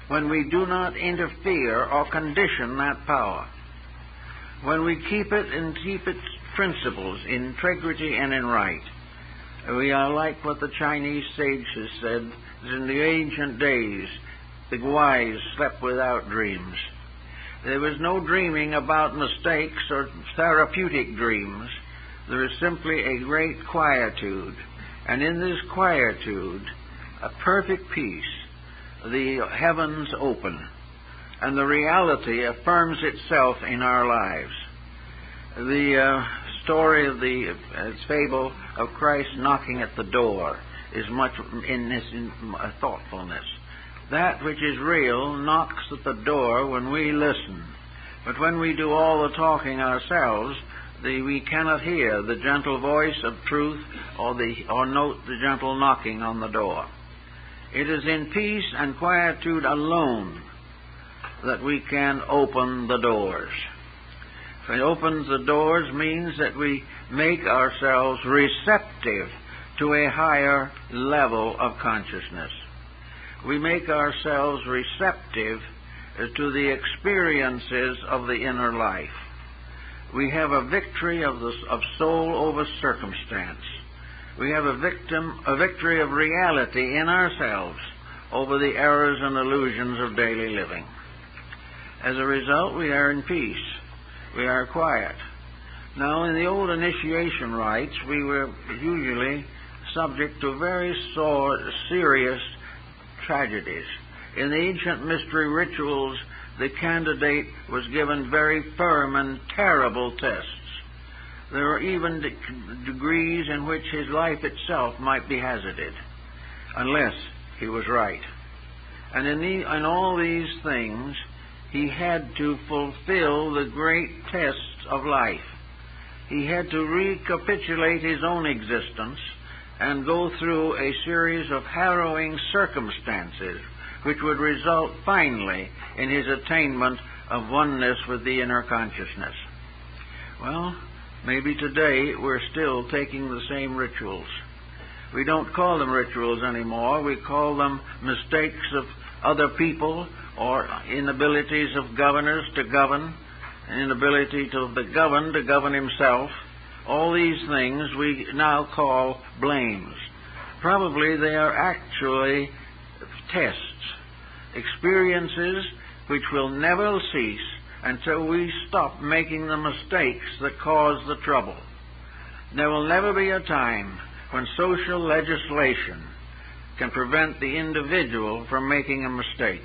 when we do not interfere or condition that power. When we keep it and keep its principles in integrity and in right. We are like what the Chinese sages said, that in the ancient days the wise slept without dreams. There was no dreaming about mistakes or therapeutic dreams. There is simply a great quietude. And in this quietude, a perfect peace, the heavens open, and the reality affirms itself in our lives. The story of the fable of Christ knocking at the door is much in this thoughtfulness. That which is real knocks at the door when we listen. But when we do all the talking ourselves, we cannot hear the gentle voice of truth or note the gentle knocking on the door. It is in peace and quietude alone that we can open the doors. It opens the doors means that we make ourselves receptive to a higher level of consciousness. We make ourselves receptive to the experiences of the inner life. We have a victory of soul over circumstance. We have a victory of reality in ourselves over the errors and illusions of daily living. As a result, we are in peace. We are quiet. Now, in the old initiation rites, we were usually subject to very serious tragedies. In the ancient mystery rituals, the candidate was given very firm and terrible tests. There were even degrees in which his life itself might be hazarded, unless he was right. And in all these things, he had to fulfill the great tests of life. He had to recapitulate his own existence and go through a series of harrowing circumstances which would result finally in his attainment of oneness with the inner consciousness. Well, maybe today we're still taking the same rituals. We don't call them rituals anymore. We call them mistakes of other people or inabilities of governors to govern, inability of the governed to govern himself. All these things we now call blames. Probably they are actually tests, experiences which will never cease until we stop making the mistakes that cause the trouble. There will never be a time when social legislation can prevent the individual from making a mistake.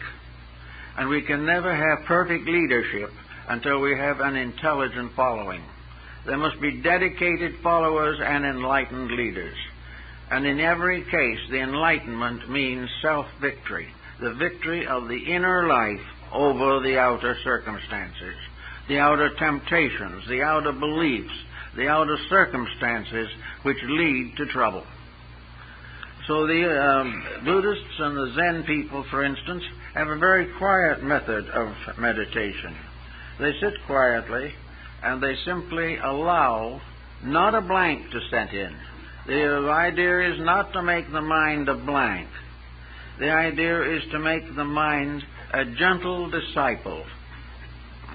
And we can never have perfect leadership until we have an intelligent following. There must be dedicated followers and enlightened leaders. And in every case, the enlightenment means self-victory, the victory of the inner life over the outer circumstances, the outer temptations, the outer beliefs, the outer circumstances which lead to trouble. So the Buddhists and the Zen people, for instance, have a very quiet method of meditation. They sit quietly and they simply allow not a blank to set in. The idea is not to make the mind a blank. The idea is to make the mind a gentle disciple,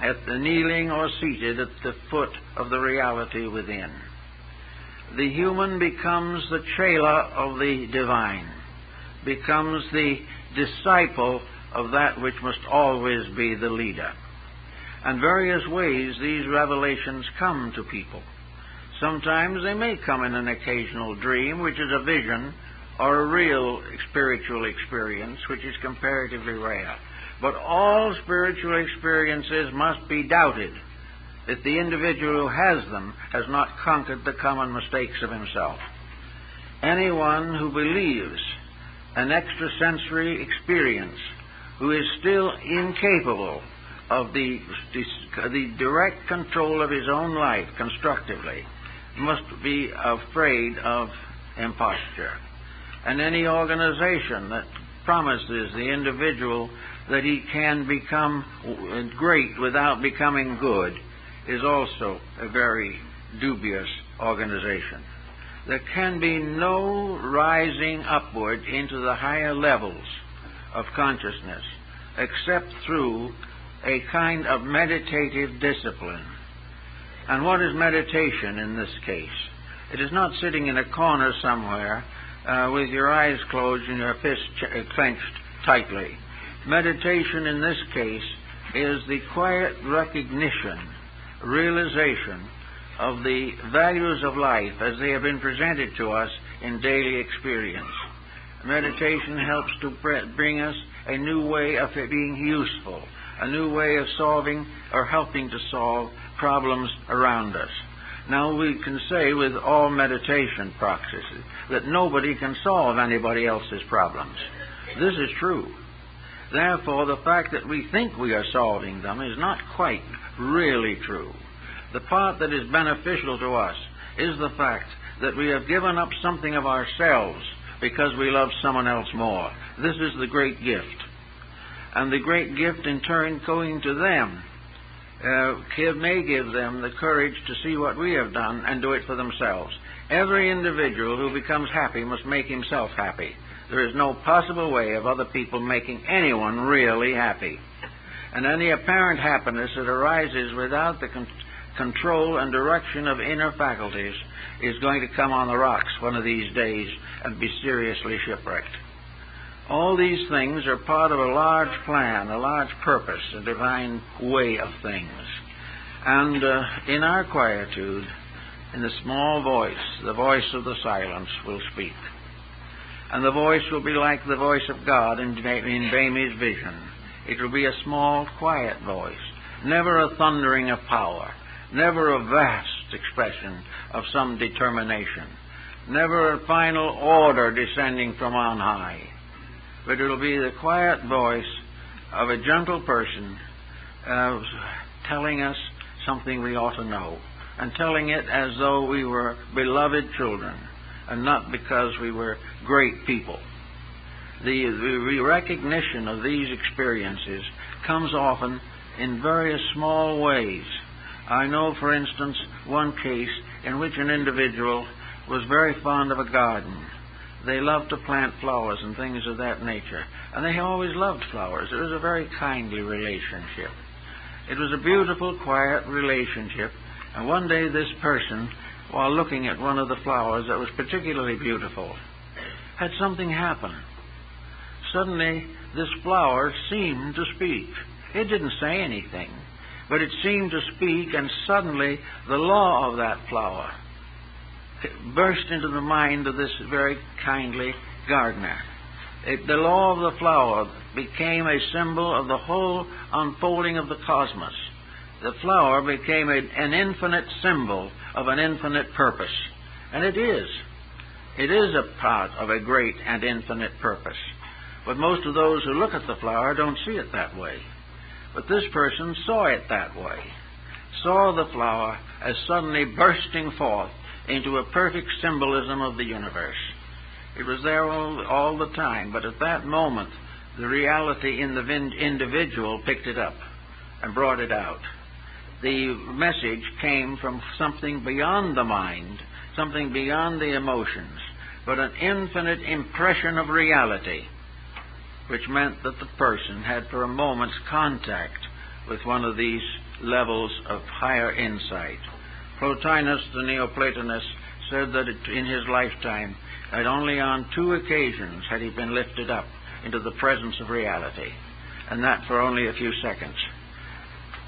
at the kneeling or seated at the foot of the reality within. The human becomes the chela of the divine, becomes the disciple of that which must always be the leader. And various ways these revelations come to people. Sometimes they may come in an occasional dream, which is a vision or a real spiritual experience, which is comparatively rare. But all spiritual experiences must be doubted if the individual who has them has not conquered the common mistakes of himself. Anyone who believes an extrasensory experience, who is still incapable of the direct control of his own life constructively, must be afraid of imposture. And any organization that promises the individual that he can become great without becoming good is also a very dubious organization. There can be no rising upward into the higher levels of consciousness except through a kind of meditative discipline. And what is meditation in this case? It is not sitting in a corner somewhere with your eyes closed and your fists clenched tightly. Meditation in this case is the quiet recognition, realization of the values of life as they have been presented to us in daily experience. Meditation helps to bring us a new way of being useful, a new way of solving or helping to solve problems around us. Now, we can say with all meditation practices that nobody can solve anybody else's problems. This is true. Therefore, the fact that we think we are solving them is not quite really true. The part that is beneficial to us is the fact that we have given up something of ourselves because we love someone else more. This is the great gift. And the great gift, in turn, going to them, may give them the courage to see what we have done and do it for themselves. Every individual who becomes happy must make himself happy. There is no possible way of other people making anyone really happy. And any apparent happiness that arises without the control and direction of inner faculties is going to come on the rocks one of these days and be seriously shipwrecked. All these things are part of a large plan, a large purpose, a divine way of things. And in our quietude, in the small voice, the voice of the silence will speak. And the voice will be like the voice of God in Bamy's vision. It will be a small, quiet voice, never a thundering of power, never a vast expression of some determination, never a final order descending from on high. But it will be the quiet voice of a gentle person telling us something we ought to know, and telling it as though we were beloved children, and not because we were great people. The recognition of these experiences comes often in various small ways. I know, for instance, one case in which an individual was very fond of a garden. They loved to plant flowers and things of that nature, and they always loved flowers. It was a very kindly relationship. It was a beautiful, quiet relationship, and one day this person, while looking at one of the flowers that was particularly beautiful, had something happen. Suddenly, this flower seemed to speak. It didn't say anything, but it seemed to speak, and suddenly the law of that flower burst into the mind of this very kindly gardener. The law of the flower became a symbol of the whole unfolding of the cosmos. The flower became an infinite symbol of an infinite purpose. And it is. It is a part of a great and infinite purpose. But most of those who look at the flower don't see it that way. But this person saw it that way. Saw the flower as suddenly bursting forth into a perfect symbolism of the universe. It was there all the time, but at that moment, the reality in the individual picked it up and brought it out. The message came from something beyond the mind, something beyond the emotions, but an infinite impression of reality, which meant that the person had for a moment's contact with one of these levels of higher insight. Plotinus, the Neoplatonist, said that in his lifetime, that only on 2 occasions had he been lifted up into the presence of reality, and that for only a few seconds.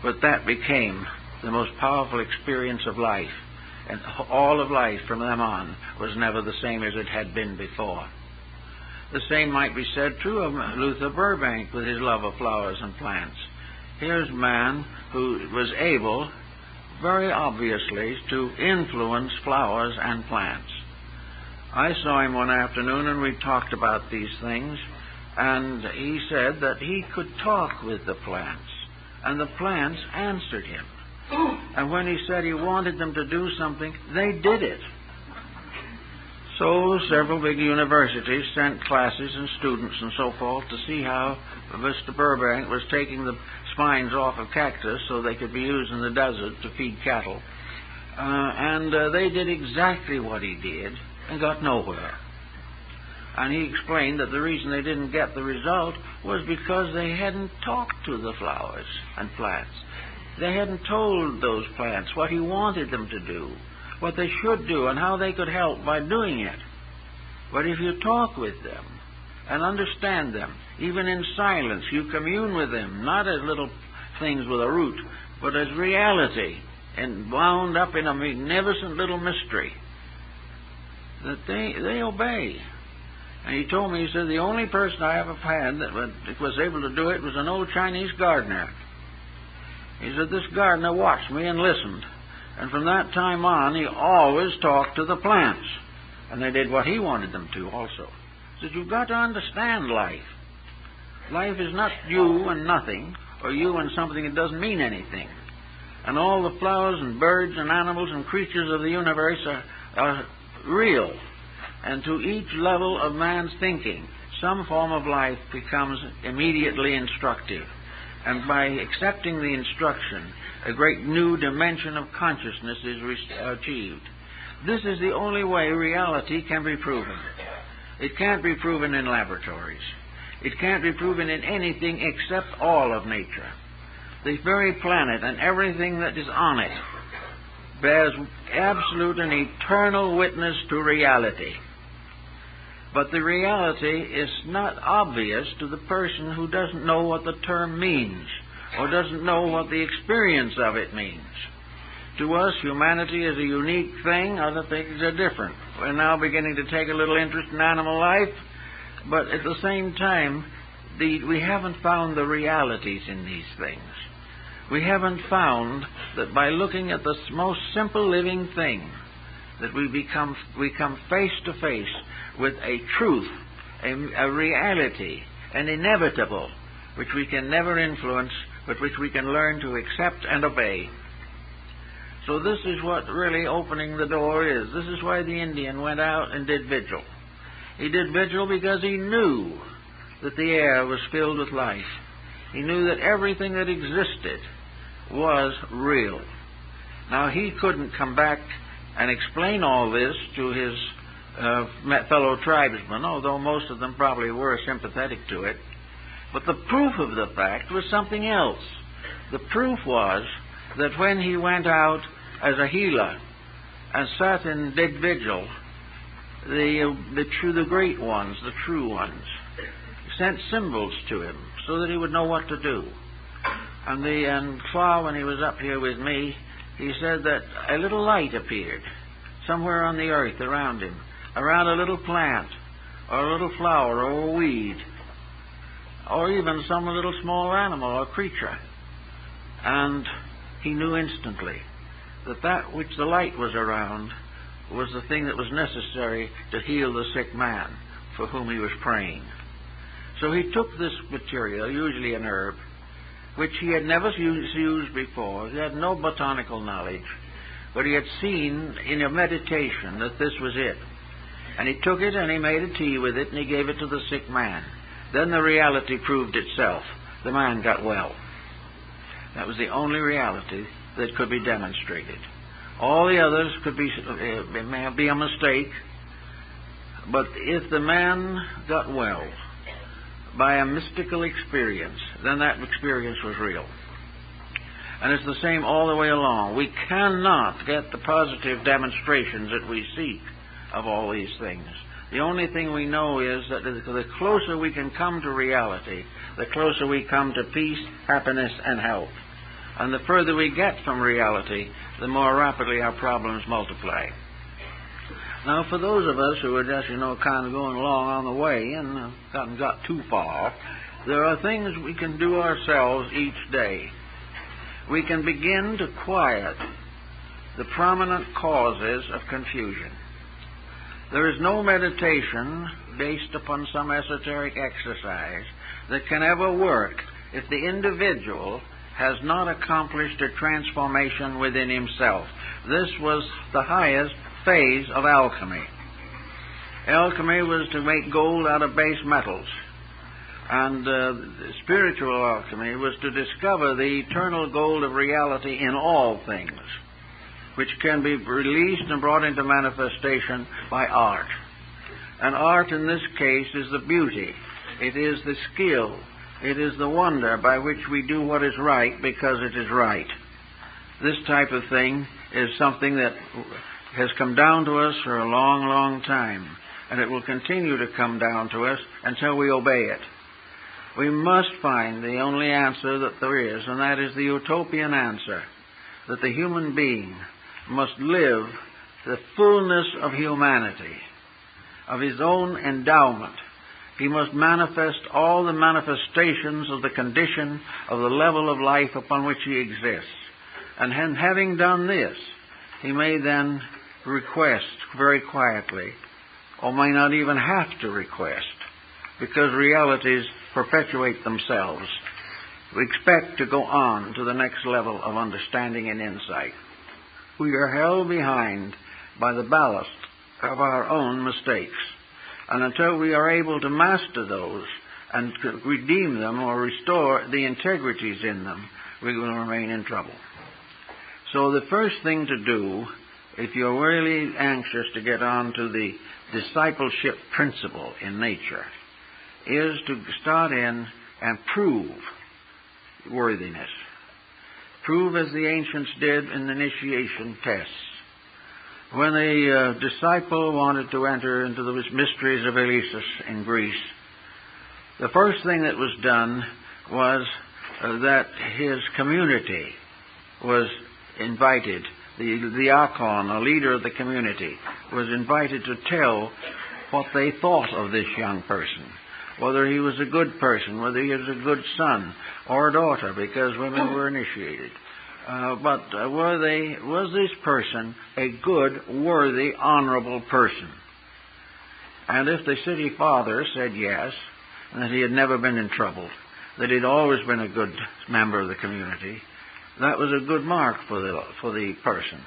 But that became the most powerful experience of life, and all of life from then on was never the same as it had been before. The same might be said true of Luther Burbank with his love of flowers and plants. Here's a man who was able, very obviously, to influence flowers and plants. I saw him one afternoon and we talked about these things, and he said that he could talk with the plants, and the plants answered him. And when he said he wanted them to do something, they did it. So several big universities sent classes and students and so forth to see how Mr. Burbank was taking the spines off of cactus so they could be used in the desert to feed cattle. And they did exactly what he did and got nowhere. And he explained that the reason they didn't get the result was because they hadn't talked to the flowers and plants. They hadn't told those plants what he wanted them to do, what they should do, and how they could help by doing it. But if you talk with them and understand them, even in silence, you commune with them, not as little things with a root, but as reality, and wound up in a magnificent little mystery, that they obey. And he told me, he said, the only person I ever had that was able to do it was an old Chinese gardener. He said, this gardener watched me and listened. And from that time on, he always talked to the plants. And they did what he wanted them to also. He said, you've got to understand life. Life is not you and nothing, or you and something that doesn't mean anything. And all the flowers and birds and animals and creatures of the universe are real. And to each level of man's thinking, some form of life becomes immediately instructive. And by accepting the instruction, a great new dimension of consciousness is achieved. This is the only way reality can be proven. It can't be proven in laboratories. It can't be proven in anything except all of nature. The very planet and everything that is on it bears absolute and eternal witness to reality. But the reality is not obvious to the person who doesn't know what the term means, or doesn't know what the experience of it means. To us, humanity is a unique thing. Other things are different. We're now beginning to take a little interest in animal life, but at the same time, we haven't found the realities in these things. We haven't found that by looking at the most simple living thing, that we come face to face with a truth, a reality, an inevitable, which we can never influence, but which we can learn to accept and obey. So this is what really opening the door is. This is why the Indian went out and did vigil. He did vigil because he knew that the air was filled with life. He knew that everything that existed was real. Now, he couldn't come back and explain all this to his fellow tribesmen, although most of them probably were sympathetic to it. But the proof of the fact was something else. The proof was that when he went out as a healer and sat and did vigil, the great ones, the true ones, sent symbols to him so that he would know what to do. And far when he was up here with me, he said that a little light appeared somewhere on the earth around him, around a little plant, or a little flower, or a weed, or even some little small animal or creature. And he knew instantly that that which the light was around was the thing that was necessary to heal the sick man for whom he was praying. So he took this material, usually an herb, which he had never used before. He had no botanical knowledge, but he had seen in a meditation that this was it. And he took it and he made a tea with it and he gave it to the sick man. Then the reality proved itself. The man got well. That was the only reality that could be demonstrated. All the others could be a mistake, but if the man got well by a mystical experience, then that experience was real. And it's the same all the way along. We cannot get the positive demonstrations that we seek of all these things. The only thing we know is that the closer we can come to reality, the closer we come to peace, happiness, and health. And the further we get from reality, the more rapidly our problems multiply. Now, for those of us who are just, kind of going along on the way and haven't got too far, there are things we can do ourselves each day. We can begin to quiet the prominent causes of confusion. There is no meditation based upon some esoteric exercise that can ever work if the individual has not accomplished a transformation within himself. This was the highest phase of alchemy. Alchemy was to make gold out of base metals. And spiritual alchemy was to discover the eternal gold of reality in all things, which can be released and brought into manifestation by art. And art in this case is the beauty. It is the skill. It is the wonder by which we do what is right because it is right. This type of thing is something that has come down to us for a long, long time, and it will continue to come down to us until we obey it. We must find the only answer that there is, and that is the utopian answer, that the human being must live the fullness of humanity, of his own endowment. He must manifest all the manifestations of the condition of the level of life upon which he exists. And having done this, he may then request very quietly, or may not even have to request, because realities perpetuate themselves. We expect to go on to the next level of understanding and insight. We are held behind by the ballast of our own mistakes. And until we are able to master those and redeem them or restore the integrities in them, we will remain in trouble. So the first thing to do, if you're really anxious to get on to the discipleship principle in nature, is to start in and prove worthiness. Prove as the ancients did in initiation tests. When a disciple wanted to enter into the mysteries of Eleusis in Greece, the first thing that was done was that his community was invited. The diakon, a leader of the community, was invited to tell what they thought of this young person, whether he was a good person, whether he was a good son or daughter, because women were initiated. But was this person a good, worthy, honorable person? And if the city father said yes, and that he had never been in trouble, that he'd always been a good member of the community, that was a good mark for the person.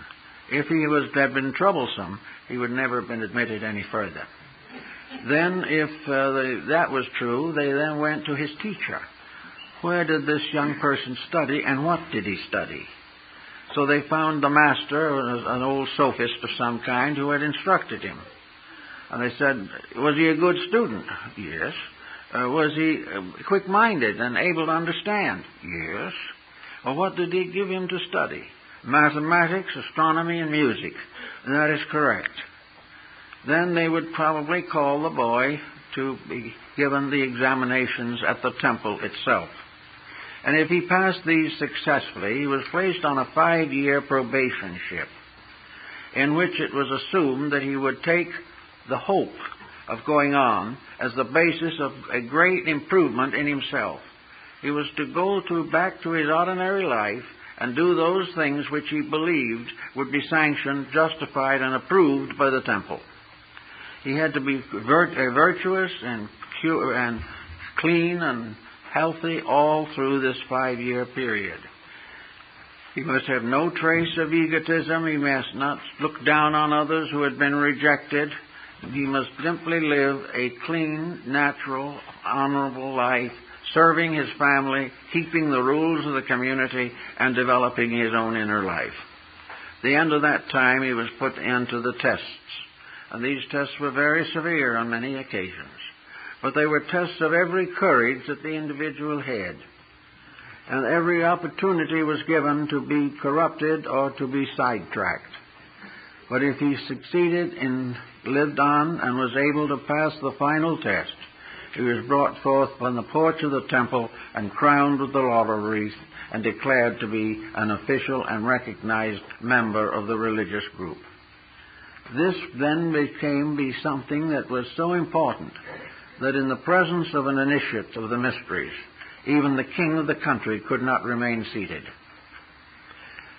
If he had been troublesome, he would never have been admitted any further. Then, if that was true, they then went to his teacher. Where did this young person study, and what did he study? So they found the master, an old sophist of some kind, who had instructed him. And they said, was he a good student? Yes. Was he quick-minded and able to understand? Yes. Well, what did he give him to study? Mathematics, astronomy, and music. That is correct. Then they would probably call the boy to be given the examinations at the temple itself. And if he passed these successfully, he was placed on a 5-year probationship, in which it was assumed that he would take the hope of going on as the basis of a great improvement in himself. He was to go back to his ordinary life and do those things which he believed would be sanctioned, justified, and approved by the temple. He had to be virtuous and pure and clean and healthy all through this 5-year period. He must have no trace of egotism. He must not look down on others who had been rejected. He must simply live a clean, natural, honorable life, serving his family, keeping the rules of the community, and developing his own inner life. At the end of that time, he was put into the tests. And these tests were very severe on many occasions. But they were tests of every courage that the individual had. And every opportunity was given to be corrupted or to be sidetracked. But if he succeeded and lived on and was able to pass the final test, he was brought forth on the porch of the temple and crowned with the laurel wreath and declared to be an official and recognized member of the religious group. This then became something that was so important that in the presence of an initiate of the mysteries, even the king of the country could not remain seated.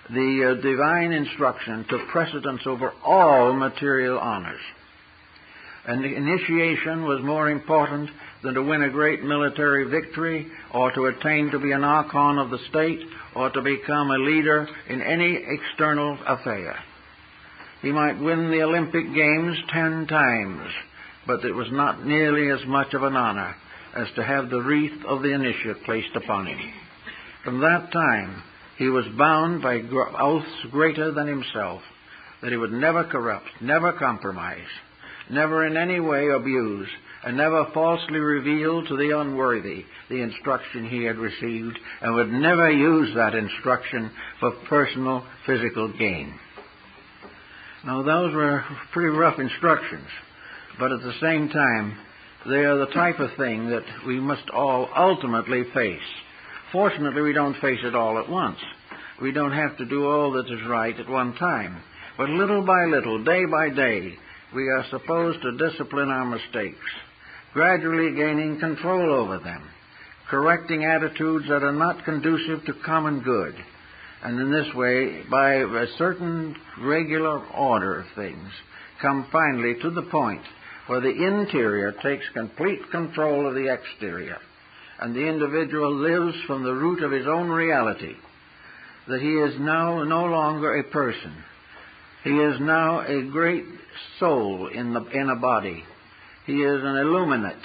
The divine instruction took precedence over all material honors. And the initiation was more important than to win a great military victory or to attain to be an archon of the state or to become a leader in any external affair. He might win the Olympic Games 10 times, but it was not nearly as much of an honor as to have the wreath of the initiate placed upon him. From that time, he was bound by oaths greater than himself that he would never corrupt, never compromise, never in any way abuse, and never falsely reveal to the unworthy the instruction he had received, and would never use that instruction for personal physical gain. Now, those were pretty rough instructions, but at the same time, they are the type of thing that we must all ultimately face. Fortunately, we don't face it all at once. We don't have to do all that is right at one time. But little by little, day by day, we are supposed to discipline our mistakes, gradually gaining control over them, correcting attitudes that are not conducive to common good. And in this way, by a certain regular order of things, come finally to the point where the interior takes complete control of the exterior, and the individual lives from the root of his own reality, that he is now no longer a person. He is now a great soul in a body. He is an illuminate.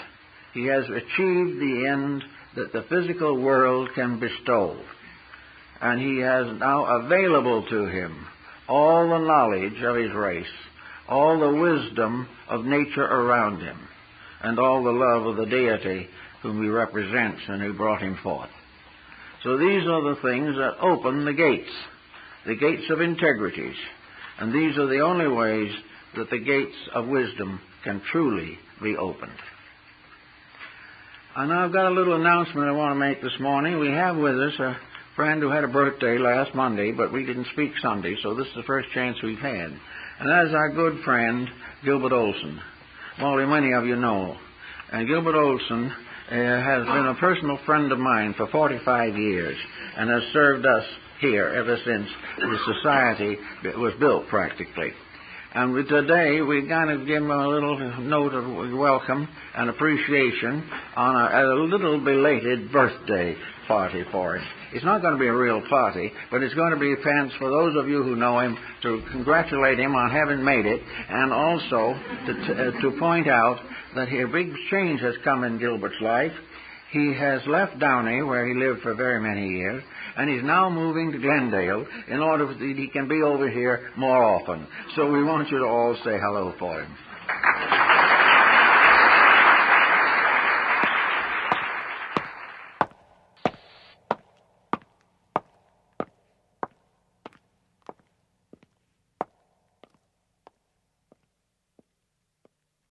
He has achieved the end that the physical world can bestow. And he has now available to him all the knowledge of his race, all the wisdom of nature around him, and all the love of the deity whom he represents and who brought him forth. So these are the things that open the gates of integrities. And these are the only ways that the gates of wisdom can truly be opened. And I've got a little announcement I want to make this morning. We have with us a friend who had a birthday last Monday, but we didn't speak Sunday, so this is the first chance we've had. And that is our good friend, Gilbert Olson. Well, many of you know. And Gilbert Olson has been a personal friend of mine for 45 years and has served us here ever since the society was built practically. And today we kind of give him a little note of welcome and appreciation on a little belated birthday party for him. It's not going to be a real party, but it's going to be a chance for those of you who know him to congratulate him on having made it, and also to point out that a big change has come in Gilbert's life. He has left Downey, where he lived for very many years, and he's now moving to Glendale in order that he can be over here more often. So we want you to all say hello for him.